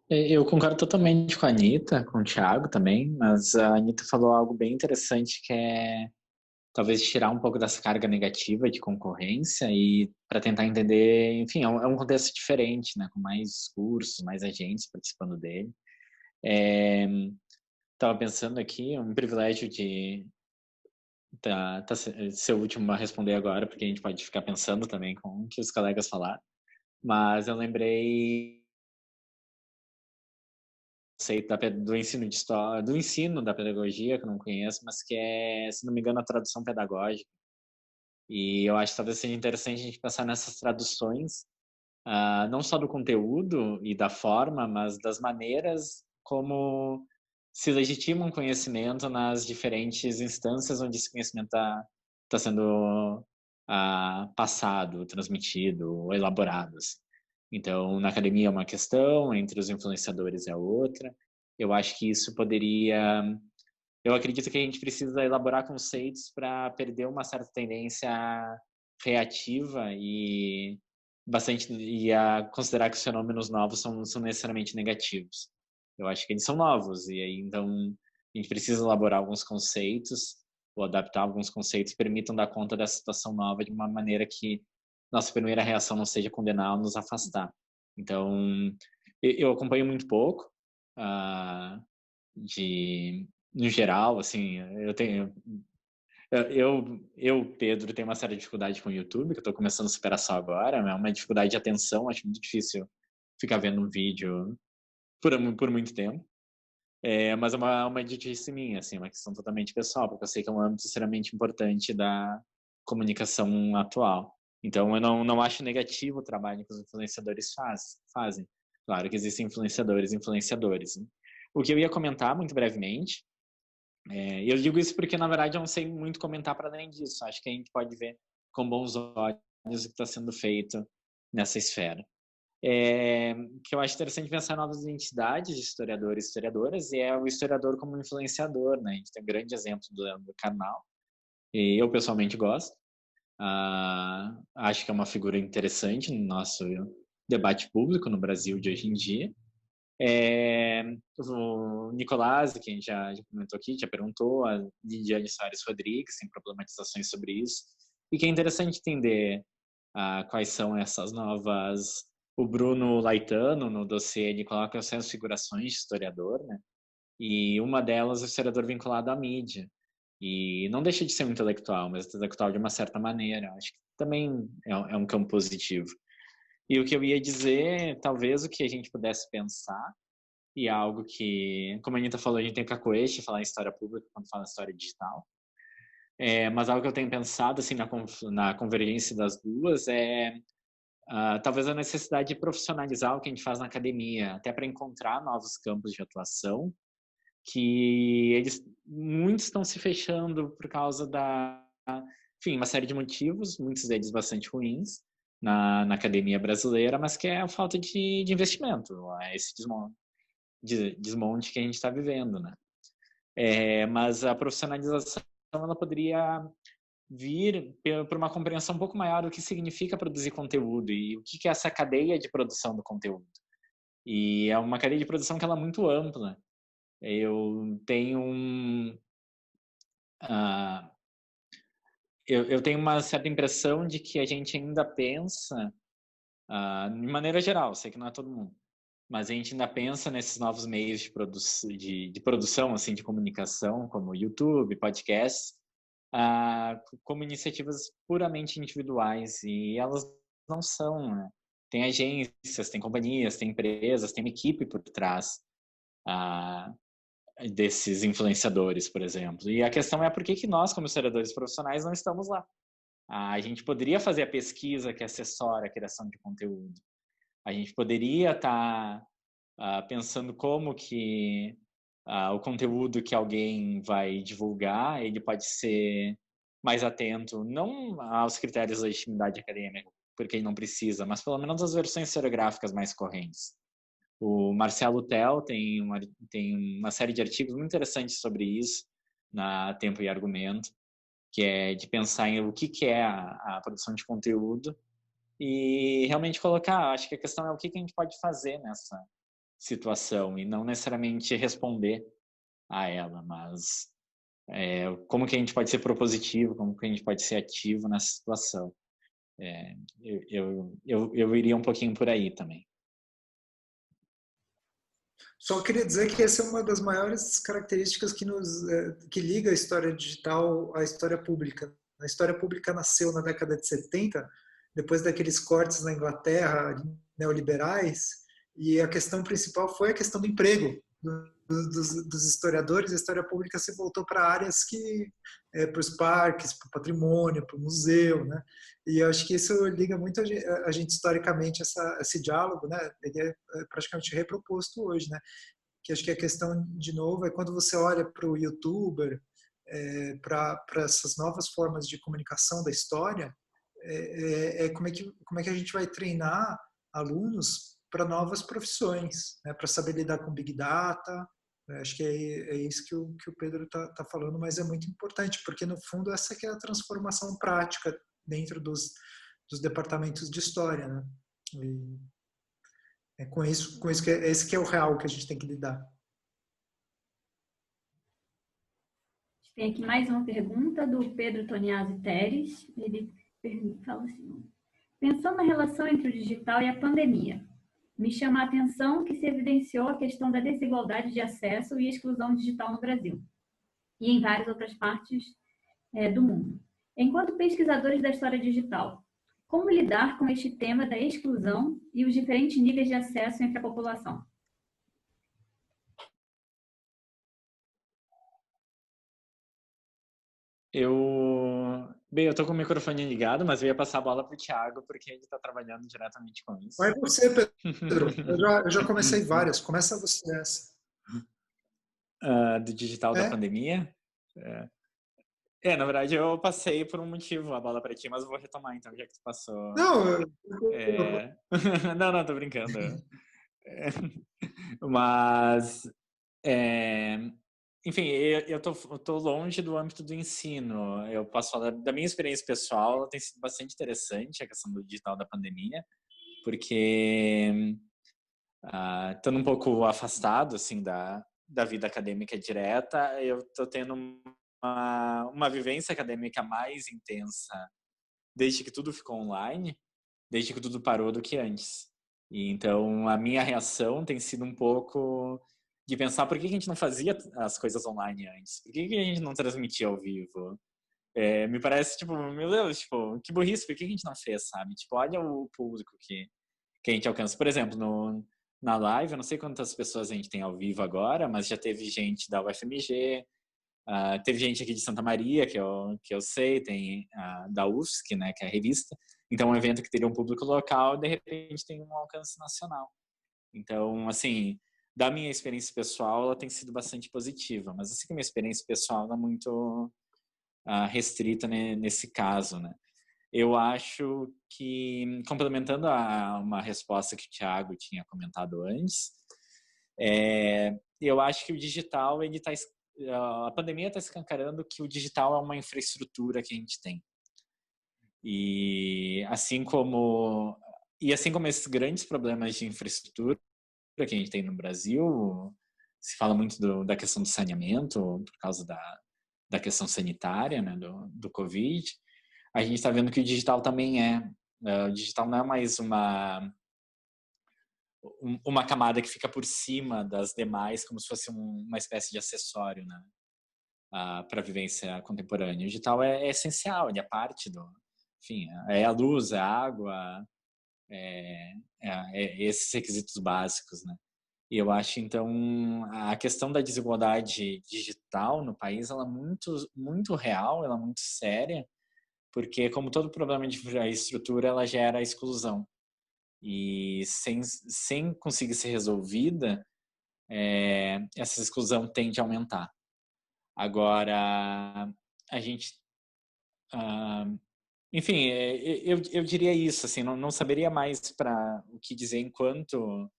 Eu concordo totalmente com a Anitta, com o Thiago também, mas a Anitta falou algo bem interessante, que é talvez tirar um pouco dessa carga negativa de concorrência e para tentar entender, enfim, é um contexto diferente, né, com mais discursos, mais agentes participando dele. Estava pensando aqui, um privilégio de ser o último a responder agora, porque a gente pode ficar pensando também com o que os colegas falaram, mas eu lembrei do ensino de história, do ensino da pedagogia, que eu não conheço, mas que é, se não me engano, a tradução pedagógica, E eu acho que talvez seja interessante a gente pensar nessas traduções, não só do conteúdo e da forma, mas das maneiras como se legitima um conhecimento nas diferentes instâncias onde esse conhecimento está sendo passado, transmitido ou elaborado. Então, na academia é uma questão, entre os influenciadores é outra. Eu acho que isso poderia... Eu acredito que a gente precisa elaborar conceitos para perder uma certa tendência reativa e a considerar que os fenômenos novos são necessariamente negativos. Eu acho que eles são novos e aí então a gente precisa elaborar alguns conceitos ou adaptar alguns conceitos que permitam dar conta dessa situação nova de uma maneira que nossa primeira reação não seja condenar ou nos afastar. Então, eu acompanho muito pouco no geral, assim, Pedro, tenho uma séria dificuldade com o YouTube, que eu estou começando a superar só agora, é uma dificuldade de atenção, acho muito difícil ficar vendo um vídeo por muito tempo. Mas é uma idiotice minha, assim, uma questão totalmente pessoal, porque eu sei que é um âmbito extremamente importante da comunicação atual. Então, eu não acho negativo o trabalho que os influenciadores fazem. Claro que existem influenciadores. Né? O que eu ia comentar, muito brevemente, eu digo isso porque, na verdade, eu não sei muito comentar para além disso. Acho que a gente pode ver com bons olhos o que está sendo feito nessa esfera. Que eu acho interessante pensar em novas identidades de historiadores e historiadoras, e é o historiador como influenciador, né? A gente tem um grande exemplo do Leandro Carnal, e eu pessoalmente gosto. Acho que é uma figura interessante no nosso debate público no Brasil de hoje em dia. O Nicolás, que a gente já comentou aqui, já perguntou, a Lidiane Soares Rodrigues tem problematizações sobre isso, e que é interessante entender quais são essas novas... O Bruno Laitano, no dossiê, ele coloca essas figurações de historiador, né? E uma delas é o historiador vinculado à mídia. E não deixa de ser um intelectual, mas intelectual de uma certa maneira. Acho que também é um campo positivo. E o que eu ia dizer, talvez o que a gente pudesse pensar, e é algo que, como a Anitta falou, a gente tem cacoete falar em história pública quando fala em história digital. Mas algo que eu tenho pensado assim, na convergência das duas talvez a necessidade de profissionalizar o que a gente faz na academia, até para encontrar novos campos de atuação, que muitos estão se fechando por causa enfim, uma série de motivos, muitos deles bastante ruins, na academia brasileira, mas que é a falta de investimento, esse desmonte que a gente está vivendo, né? Mas a profissionalização ela poderia vir por uma compreensão um pouco maior do que significa produzir conteúdo e o que é essa cadeia de produção do conteúdo. E é uma cadeia de produção que ela é muito ampla. Eu tenho eu tenho uma certa impressão de que a gente ainda pensa, de maneira geral, sei que não é todo mundo, mas a gente ainda pensa nesses novos meios de produção, assim, de comunicação, como YouTube, podcasts, como iniciativas puramente individuais, e elas não são, né? Tem agências, tem companhias, tem empresas, tem uma equipe por trás desses influenciadores, por exemplo. E a questão é por que nós, como historiadores profissionais, não estamos lá. A gente poderia fazer a pesquisa que assessora a criação de conteúdo. A gente poderia estar pensando como que o conteúdo que alguém vai divulgar, ele pode ser mais atento, não aos critérios da legitimidade acadêmica, porque ele não precisa, mas pelo menos as versões historiográficas mais correntes. O Marcelo Tel tem uma série de artigos muito interessantes sobre isso, na Tempo e Argumento, que é de pensar em o que é a produção de conteúdo e realmente colocar, acho que a questão é o que a gente pode fazer nessa situação e não necessariamente responder a ela, mas como que a gente pode ser propositivo, como que a gente pode ser ativo nessa situação. Eu iria um pouquinho por aí também. Só queria dizer que essa é uma das maiores características que liga a história digital à história pública. A história pública nasceu na década de 70, depois daqueles cortes na Inglaterra neoliberais, e a questão principal foi a questão do emprego, do dos historiadores, a história pública se voltou para áreas para os parques, para o patrimônio, para o museu, né? E eu acho que isso liga muito a gente historicamente, esse diálogo, né? Ele é praticamente reproposto hoje, né? Que acho que a questão, de novo, é quando você olha para o YouTuber, para essas novas formas de comunicação da história, como é que a gente vai treinar alunos para novas profissões, né? Para saber lidar com Big Data. Acho que é isso que o Pedro tá falando, mas é muito importante, porque no fundo essa que é a transformação prática dentro dos departamentos de história, né? E é com isso que esse que é o real que a gente tem que lidar. Tem aqui mais uma pergunta do Pedro Toniazzi Teres. Ele fala assim: pensando na relação entre o digital e a pandemia, me chama a atenção que se evidenciou a questão da desigualdade de acesso e exclusão digital no Brasil e em várias outras partes do mundo. Enquanto pesquisadores da história digital, como lidar com este tema da exclusão e os diferentes níveis de acesso entre a população? Bem, eu tô com o microfone ligado, mas eu ia passar a bola pro Thiago, porque ele tá trabalhando diretamente com isso. Vai você, Pedro. Eu já comecei várias. Começa você essa. Do digital da pandemia? Na verdade, eu passei por um motivo a bola para ti, mas eu vou retomar então, já que tu passou. Não, não, tô brincando. Mas, enfim, eu tô longe do âmbito do ensino. Eu posso falar da minha experiência pessoal, ela tem sido bastante interessante, a questão do digital da pandemia, porque estando um pouco afastado, assim, da vida acadêmica direta, eu tô tendo uma vivência acadêmica mais intensa desde que tudo ficou online, desde que tudo parou do que antes. E então a minha reação tem sido um pouco de pensar por que a gente não fazia as coisas online antes? Por que a gente não transmitia ao vivo? Me parece, tipo, meu Deus, tipo, que burrice, por que a gente não fez, sabe? Tipo, olha o público que a gente alcança. Por exemplo, na live, eu não sei quantas pessoas a gente tem ao vivo agora, mas já teve gente da UFMG, teve gente aqui de Santa Maria, que eu sei, tem da UFSC, né, que é a revista. Então, um evento que teria um público local, de repente tem um alcance nacional. Então, assim, da minha experiência pessoal, ela tem sido bastante positiva. Mas, assim, a minha experiência pessoal não é muito restrita nesse caso, né? Eu acho que, complementando uma resposta que o Thiago tinha comentado antes, eu acho que o digital, a pandemia está escancarando que o digital é uma infraestrutura que a gente tem. E assim como esses grandes problemas de infraestrutura que a gente tem no Brasil, se fala muito da questão do saneamento, por causa da questão sanitária, né, do Covid, a gente está vendo que o digital também o digital não é mais uma camada que fica por cima das demais, como se fosse uma espécie de acessório, né, para a vivência contemporânea. O digital é essencial, ele é parte enfim, é a luz, é a água, esses requisitos básicos, né. E eu acho, então, a questão da desigualdade digital no país, ela é muito, muito real, ela é muito séria, porque, como todo problema de infraestrutura, ela gera exclusão. E sem conseguir ser resolvida, essa exclusão tende a aumentar. Agora, a gente... enfim, eu diria isso, assim, não saberia mais para o que dizer enquanto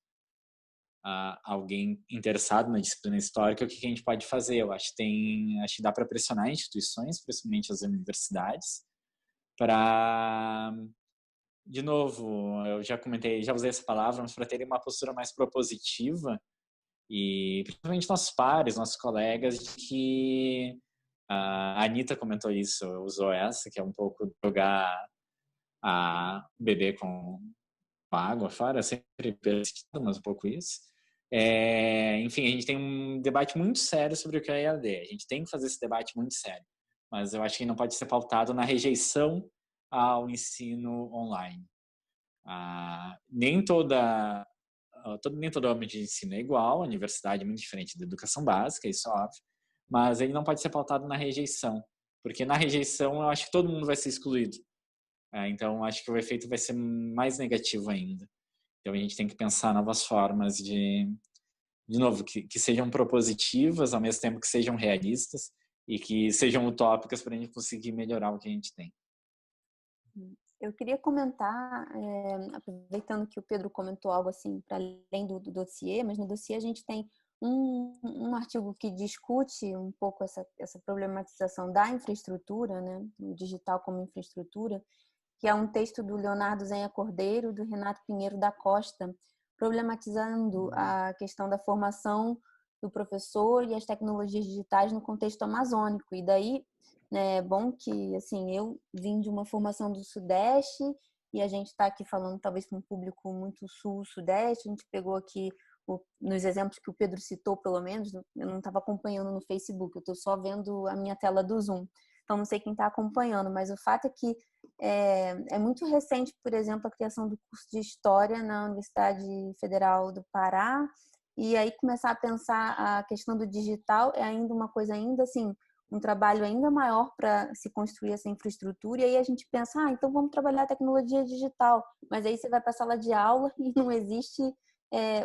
alguém interessado na disciplina histórica, o que a gente pode fazer. Eu acho que dá para pressionar instituições, principalmente as universidades, para, de novo, eu já usei essa palavra, mas para terem uma postura mais propositiva e principalmente nossos pares, nossos colegas, de que a Anitta comentou isso, usou essa, que é um pouco jogar o bebê com água fora, sempre persistendo, mas um pouco isso. Enfim, a gente tem um debate muito sério sobre o que é EAD. A gente tem que fazer esse debate muito sério, mas eu acho que não pode ser pautado na rejeição ao ensino online. Nem toda nem todo âmbito de ensino é igual, a universidade é muito diferente da educação básica, isso é óbvio, mas ele não pode ser pautado na rejeição, porque na rejeição eu acho que todo mundo vai ser excluído. Então, acho que o efeito vai ser mais negativo ainda. Então, a gente tem que pensar novas formas de novo, que sejam propositivas, ao mesmo tempo que sejam realistas e que sejam utópicas para a gente conseguir melhorar o que a gente tem. Eu queria comentar, aproveitando que o Pedro comentou algo assim, para além do dossiê, mas no dossiê a gente tem um artigo que discute um pouco essa problematização da infraestrutura, né, o digital como infraestrutura, que é um texto do Leonardo Zenha Cordeiro, do Renato Pinheiro da Costa, problematizando a questão da formação do professor e as tecnologias digitais no contexto amazônico. E daí, né, é bom que, assim, eu vim de uma formação do Sudeste e a gente está aqui falando talvez para um público muito sul-sudeste, a gente pegou aqui nos exemplos que o Pedro citou, pelo menos, eu não estava acompanhando no Facebook, eu estou só vendo a minha tela do Zoom. Então, não sei quem está acompanhando, mas o fato é que é muito recente, por exemplo, a criação do curso de História na Universidade Federal do Pará, e aí começar a pensar a questão do digital é ainda uma coisa ainda assim, um trabalho ainda maior para se construir essa infraestrutura, e aí a gente pensa, então vamos trabalhar a tecnologia digital, mas aí você vai para a sala de aula e não existe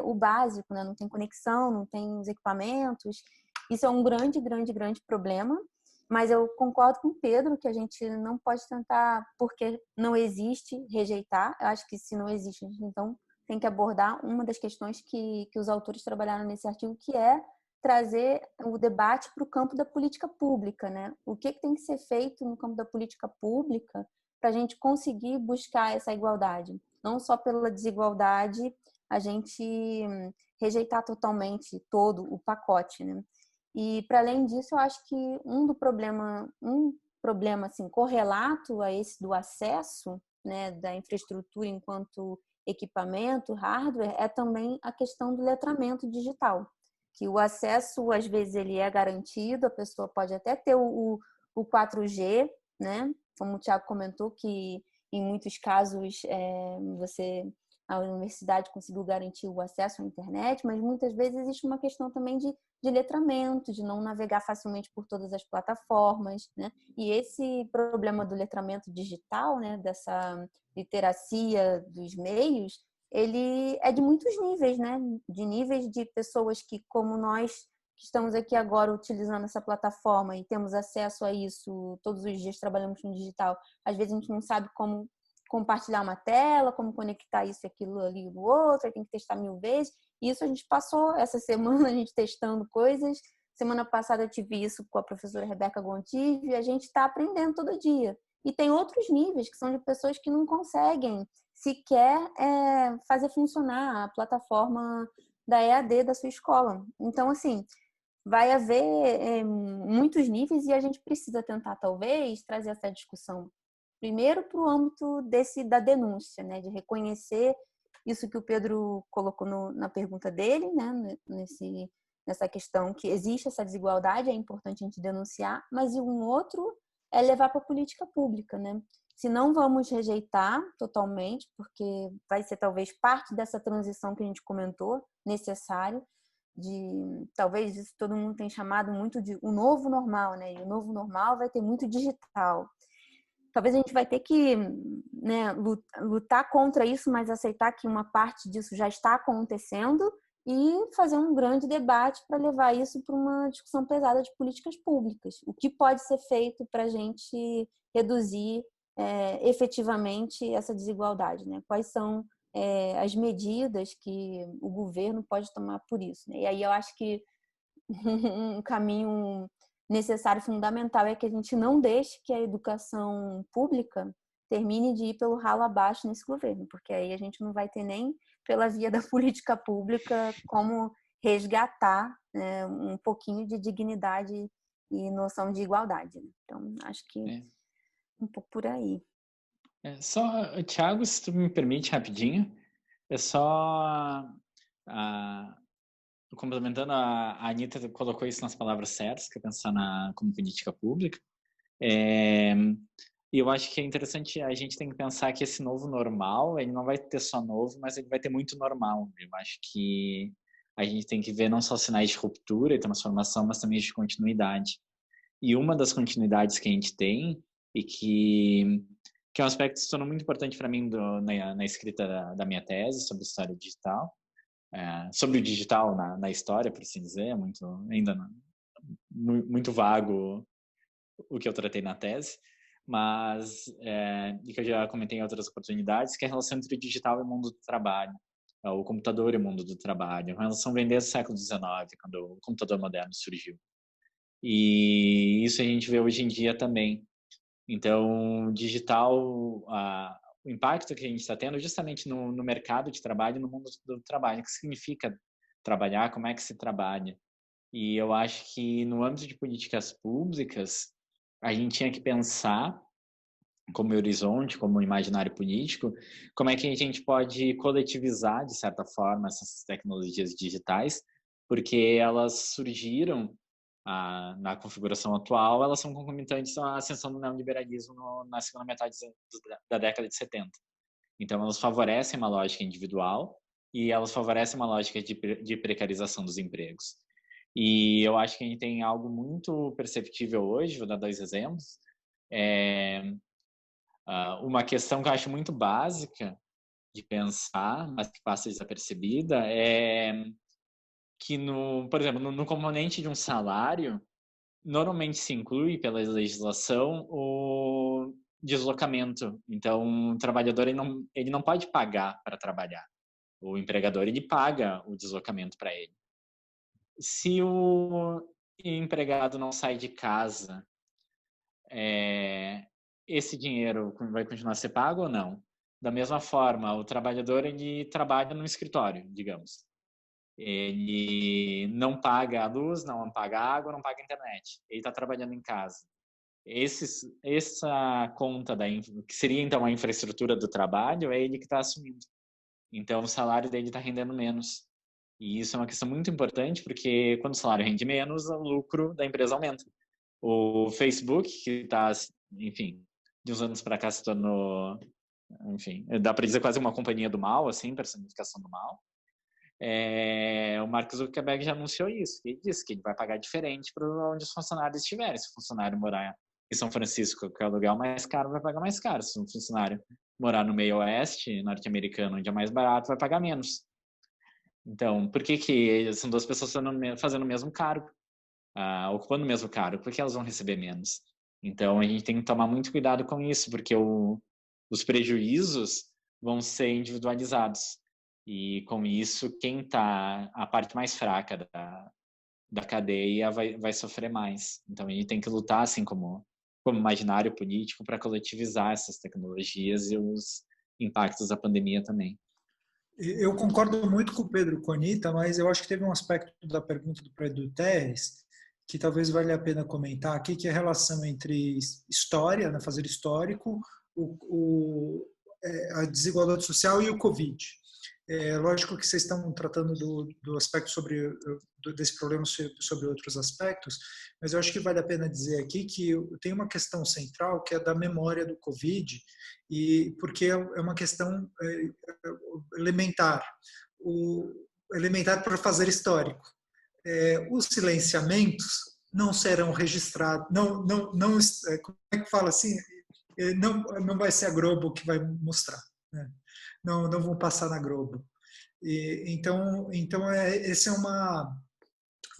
o básico, né? Não tem conexão, não tem os equipamentos, isso é um grande, grande, grande problema. Mas eu concordo com o Pedro que a gente não pode tentar, porque não existe, rejeitar. Eu acho que se não existe, a gente então tem que abordar uma das questões que os autores trabalharam nesse artigo, que é trazer o debate para o campo da política pública, né? O que tem que ser feito no campo da política pública para a gente conseguir buscar essa igualdade? Não só pela desigualdade, a gente rejeitar totalmente todo o pacote, né? E, para além disso, eu acho que um problema assim, correlato a esse do acesso, né, da infraestrutura enquanto equipamento, hardware, é também a questão do letramento digital, que o acesso, às vezes, ele é garantido, a pessoa pode até ter o 4G, né, como o Thiago comentou, que em muitos casos a universidade conseguiu garantir o acesso à internet, mas muitas vezes existe uma questão também de letramento, de não navegar facilmente por todas as plataformas, né? E esse problema do letramento digital, né, dessa literacia dos meios, ele é de muitos níveis, né? De níveis de pessoas que, como nós, que estamos aqui agora utilizando essa plataforma e temos acesso a isso todos os dias, trabalhamos no digital, às vezes a gente não sabe como compartilhar uma tela, como conectar isso e aquilo ali no outro, aí tem que testar 1000 vezes. Isso a gente passou essa semana, a gente testando coisas. Semana passada eu tive isso com a professora Rebeca Gontijo e a gente está aprendendo todo dia. E tem outros níveis que são de pessoas que não conseguem sequer fazer funcionar a plataforma da EAD da sua escola. Então, assim, vai haver muitos níveis e a gente precisa tentar, talvez, trazer essa discussão primeiro para o âmbito da denúncia, né, de reconhecer isso que o Pedro colocou na pergunta dele, né, nessa questão que existe essa desigualdade, é importante a gente denunciar, mas um outro é levar para a política pública, né? Se não vamos rejeitar totalmente, porque vai ser talvez parte dessa transição que a gente comentou, necessário, de talvez isso todo mundo tem chamado muito de o novo normal, né? E o novo normal vai ter muito digital. Talvez a gente vai ter que, né, lutar contra isso, mas aceitar que uma parte disso já está acontecendo e fazer um grande debate para levar isso para uma discussão pesada de políticas públicas. O que pode ser feito para a gente reduzir efetivamente essa desigualdade, né? Quais são as medidas que o governo pode tomar por isso, né? E aí eu acho que um caminho necessário, fundamental, é que a gente não deixe que a educação pública termine de ir pelo ralo abaixo nesse governo, porque aí a gente não vai ter nem pela via da política pública como resgatar, né, um pouquinho de dignidade e noção de igualdade. Então, acho que um pouco por aí. Só, Thiago, se tu me permite rapidinho, é só complementando, a Anitta colocou isso nas palavras certas, que é pensar como política pública. E eu acho que é interessante, a gente tem que pensar que esse novo normal, ele não vai ter só novo, mas ele vai ter muito normal. Eu acho que a gente tem que ver não só sinais de ruptura e transformação, mas também de continuidade. E uma das continuidades que a gente tem, e que é um aspecto que se tornou muito importante para mim na escrita da minha tese sobre história digital, sobre o digital na história, por assim dizer, muito vago o que eu tratei na tese, mas, e que eu já comentei em outras oportunidades, que é a relação entre o digital e o mundo do trabalho, o computador e o mundo do trabalho. A relação vem desde o século XIX, quando o computador moderno surgiu. E isso a gente vê hoje em dia também. Então, digital, o impacto que a gente está tendo justamente no mercado de trabalho, no mundo do trabalho, o que significa trabalhar, como é que se trabalha. E eu acho que no âmbito de políticas públicas, a gente tinha que pensar como horizonte, como imaginário político, como é que a gente pode coletivizar, de certa forma, essas tecnologias digitais, porque elas surgiram na configuração atual, elas são concomitantes à ascensão do neoliberalismo na segunda metade da década de 70. Então, elas favorecem uma lógica individual e elas favorecem uma lógica de precarização dos empregos. E eu acho que a gente tem algo muito perceptível hoje, vou dar 2 exemplos. Uma questão que eu acho muito básica de pensar, mas que passa desapercebida, é que, por exemplo, no componente de um salário, normalmente se inclui pela legislação o deslocamento. Então, o trabalhador ele não pode pagar para trabalhar. O empregador ele paga o deslocamento para ele. Se o empregado não sai de casa, esse dinheiro vai continuar a ser pago ou não? Da mesma forma, o trabalhador ele trabalha no escritório, digamos. Ele não paga a luz, não paga a água, não paga a internet. Ele está trabalhando em casa. Essa conta que seria então a infraestrutura do trabalho é ele que está assumindo. Então o salário dele está rendendo menos. E isso é uma questão muito importante, porque quando o salário rende menos, o lucro da empresa aumenta. O Facebook, que está, enfim, de uns anos para cá se tornou, enfim, dá para dizer quase uma companhia do mal, assim, personificação do mal. O Mark Zuckerberg já anunciou isso. Ele disse que ele vai pagar diferente para onde os funcionários estiverem. Se o funcionário morar em São Francisco, que é o aluguel mais caro, vai pagar mais caro. Se um funcionário morar no meio oeste norte-americano, onde é mais barato, vai pagar menos. Então, por que são 2 pessoas fazendo o mesmo cargo, ocupando o mesmo cargo? Por que elas vão receber menos? Então, a gente tem que tomar muito cuidado com isso, porque os prejuízos vão ser individualizados. E, com isso, quem está a parte mais fraca da cadeia vai sofrer mais. Então, a gente tem que lutar, assim, como imaginário político, para coletivizar essas tecnologias e os impactos da pandemia também. Eu concordo muito com o Pedro Conita, mas eu acho que teve um aspecto da pergunta do Pedro Terres que talvez valha a pena comentar aqui, que é a relação entre história, né, fazer histórico, a desigualdade social e o Covid. É lógico que vocês estão tratando do aspecto desse problema sobre outros aspectos, mas eu acho que vale a pena dizer aqui que tem uma questão central que é da memória do Covid, e porque é uma questão elementar, elementar para fazer histórico. Os silenciamentos não serão registrados, como é que fala assim? Não vai ser a Globo que vai mostrar, né? Não vão passar na Globo. Então esse é uma...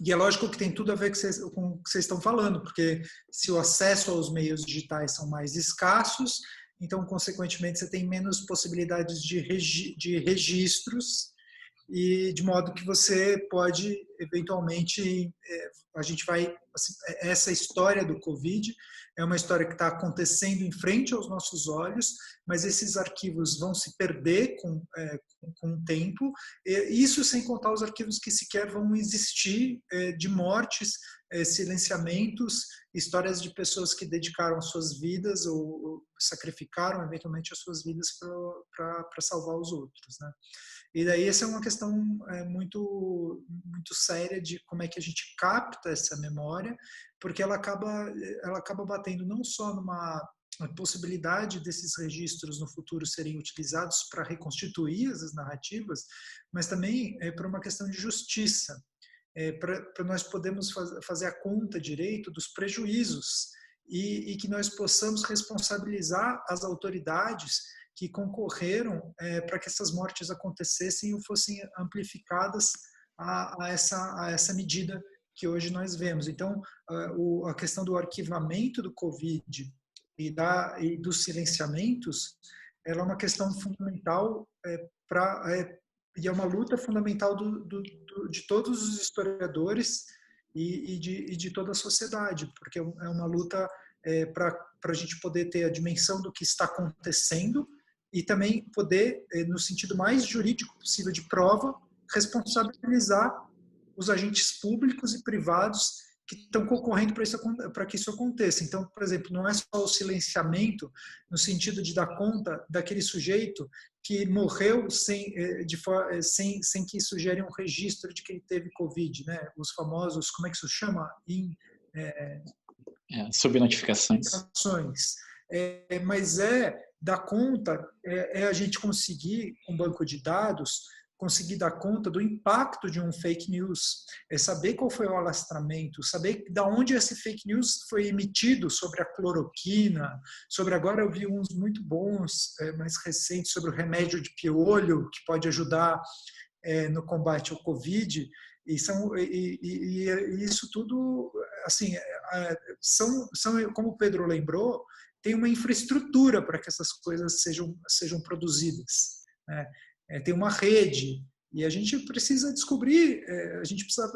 E é lógico que tem tudo a ver com o que vocês estão falando, porque se o acesso aos meios digitais são mais escassos, então, consequentemente, você tem menos possibilidades de registros, e de modo que você pode, eventualmente, essa história do Covid é uma história que está acontecendo em frente aos nossos olhos, mas esses arquivos vão se perder com o tempo, isso sem contar os arquivos que sequer vão existir, de mortes, silenciamentos, histórias de pessoas que dedicaram suas vidas ou sacrificaram eventualmente as suas vidas para salvar os outros, né? E daí essa é uma questão muito, muito séria de como é que a gente capta essa memória, porque ela acaba batendo não só a possibilidade desses registros no futuro serem utilizados para reconstituir as narrativas, mas também por uma questão de justiça, para nós podermos fazer a conta direito dos prejuízos e que nós possamos responsabilizar as autoridades que concorreram para que essas mortes acontecessem ou fossem amplificadas a essa medida que hoje nós vemos. Então, a questão do arquivamento do Covid e dos silenciamentos, ela é uma questão fundamental e é uma luta fundamental de todos os historiadores e de toda a sociedade, porque é uma luta para a gente poder ter a dimensão do que está acontecendo e também poder, no sentido mais jurídico possível de prova, responsabilizar os agentes públicos e privados que estão concorrendo para que isso aconteça. Então, por exemplo, não é só o silenciamento no sentido de dar conta daquele sujeito que morreu sem que isso gere um registro de que ele teve Covid, né? Os famosos, como é que isso chama? Subnotificações. Mas dar conta, a gente conseguir, com um banco de dados, conseguir dar conta do impacto de um fake news, saber qual foi o alastramento, saber de onde esse fake news foi emitido sobre a cloroquina, agora eu vi uns muito bons, mais recentes, sobre o remédio de piolho, que pode ajudar no combate ao Covid, e isso tudo, assim, como o Pedro lembrou, tem uma infraestrutura para que essas coisas sejam produzidas, né? Tem uma rede, e a gente precisa descobrir, a gente precisa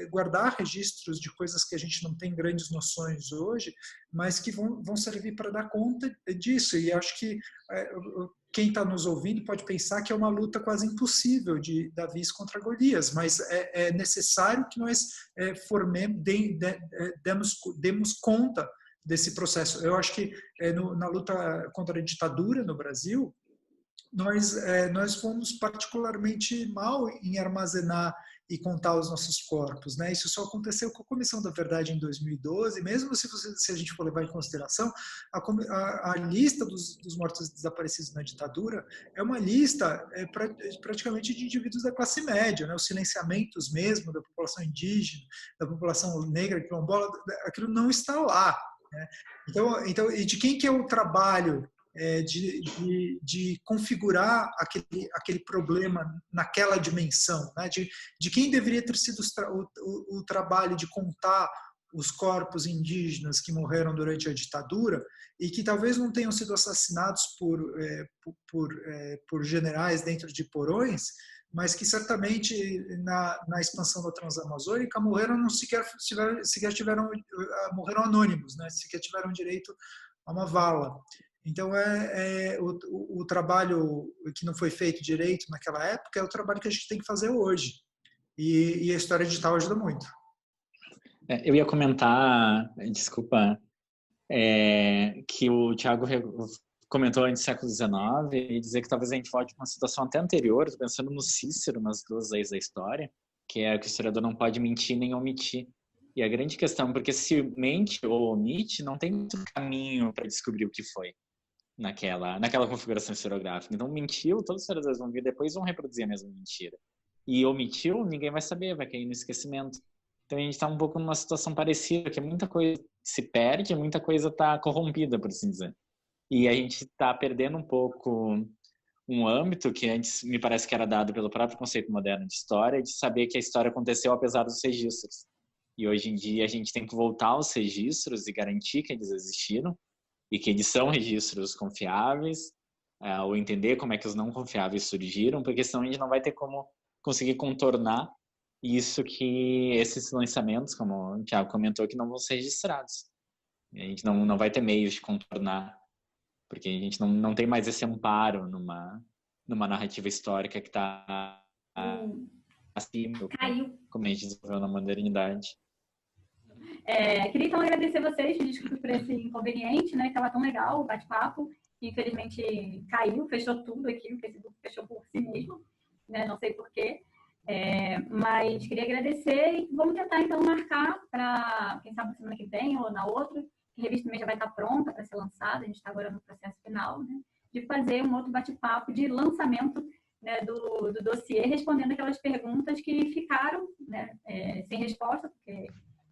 guardar registros de coisas que a gente não tem grandes noções hoje, mas que vão servir para dar conta disso. E acho que quem está nos ouvindo pode pensar que é uma luta quase impossível de Davi contra Golias, mas é necessário que nós demos conta desse processo. Eu acho que na luta contra a ditadura no Brasil, nós fomos particularmente mal em armazenar e contar os nossos corpos, né? Isso só aconteceu com a Comissão da Verdade em 2012, mesmo se a gente for levar em consideração, a lista dos mortos e desaparecidos na ditadura é uma lista praticamente de indivíduos da classe média, né? Os silenciamentos mesmo da população indígena, da população negra, quilombola, aquilo não está lá, né? Então, e de quem que é o trabalho de configurar aquele problema naquela dimensão, né? De quem deveria ter sido o trabalho de contar os corpos indígenas que morreram durante a ditadura e que talvez não tenham sido assassinados por generais dentro de porões, mas que certamente na expansão da Transamazônica morreram morreram anônimos, né? Sequer tiveram direito a uma vala. Então, o trabalho que não foi feito direito naquela época é o trabalho que a gente tem que fazer hoje. E a história digital ajuda muito. Eu ia comentar, desculpa, que o Thiago comentou antes do século XIX e dizer que talvez a gente volte para uma situação até anterior, pensando no Cícero, nas duas leis da história, que é que o historiador não pode mentir nem omitir. E a grande questão, porque se mente ou omite, não tem muito caminho para descobrir o que foi naquela configuração historiográfica. Então, mentiu, todos os historiadores vão vir depois e vão reproduzir a mesma mentira. E omitiu, ninguém vai saber, vai cair no esquecimento. Então, a gente está um pouco numa situação parecida, que muita coisa se perde, muita coisa está corrompida, por assim dizer. E a gente está perdendo um pouco um âmbito que antes me parece que era dado pelo próprio conceito moderno de história, de saber que a história aconteceu apesar dos registros. E hoje em dia a gente tem que voltar aos registros e garantir que eles existiram e que eles são registros confiáveis, ou entender como é que os não confiáveis surgiram, porque senão a gente não vai ter como conseguir contornar isso, que esses lançamentos, como o Thiago comentou, que não vão ser registrados. A gente não vai ter meios de contornar, porque a gente não tem mais esse amparo numa narrativa histórica que está acima, como a gente desenvolveu na modernidade. Queria então agradecer vocês, desculpa por esse inconveniente, né? Que estava tão legal o bate-papo, que infelizmente caiu, fechou tudo aqui, o Facebook fechou por si mesmo, né? Não sei porquê. Mas queria agradecer e vamos tentar então marcar para, quem sabe, semana que vem ou na outra, a revista também já vai estar pronta para ser lançada, a gente está agora no processo final, né, de fazer um outro bate-papo de lançamento, né, do dossiê, respondendo aquelas perguntas que ficaram, né, sem resposta,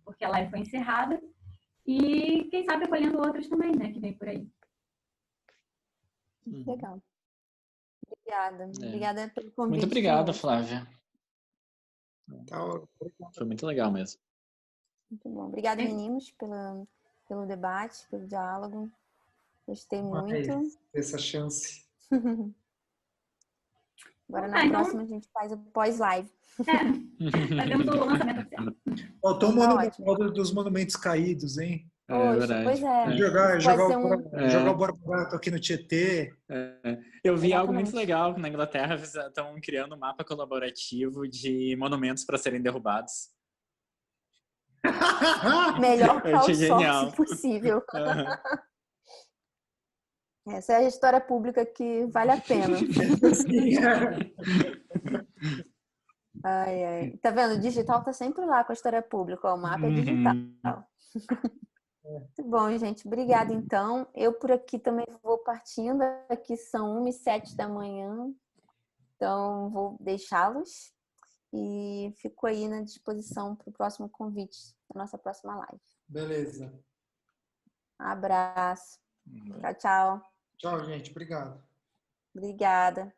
porque a live foi encerrada, e quem sabe acolhendo outras também, né, que vem por aí. Legal. Obrigada. Obrigada pelo convite. Muito obrigada, Flávia. Tá, Foi muito legal mesmo. Muito bom. Obrigada, meninos, pelo debate, pelo diálogo. Gostei muito. Essa chance. Agora, na próxima, a gente faz o pós-live. Fazemos o lançamento oficial. Faltou o monumento dos monumentos caídos, hein? Poxa, pois é. Jogar o Borba Gato aqui no Tietê. Eu vi algo muito legal na Inglaterra, estão criando um mapa colaborativo de monumentos para serem derrubados. Melhor crowdsourcing possível. Essa é a história pública que vale a pena. Ai, ai. Tá vendo? O digital tá sempre lá com a história pública. Ó, o mapa é digital. Muito bom, gente. Obrigada, então. Eu por aqui também vou partindo. Aqui são 1h07 da manhã. Então, vou deixá-los. E fico aí na disposição para o próximo convite, da nossa próxima live. Beleza. Abraço. Tchau, tchau. Tchau, gente. Obrigado. Obrigada.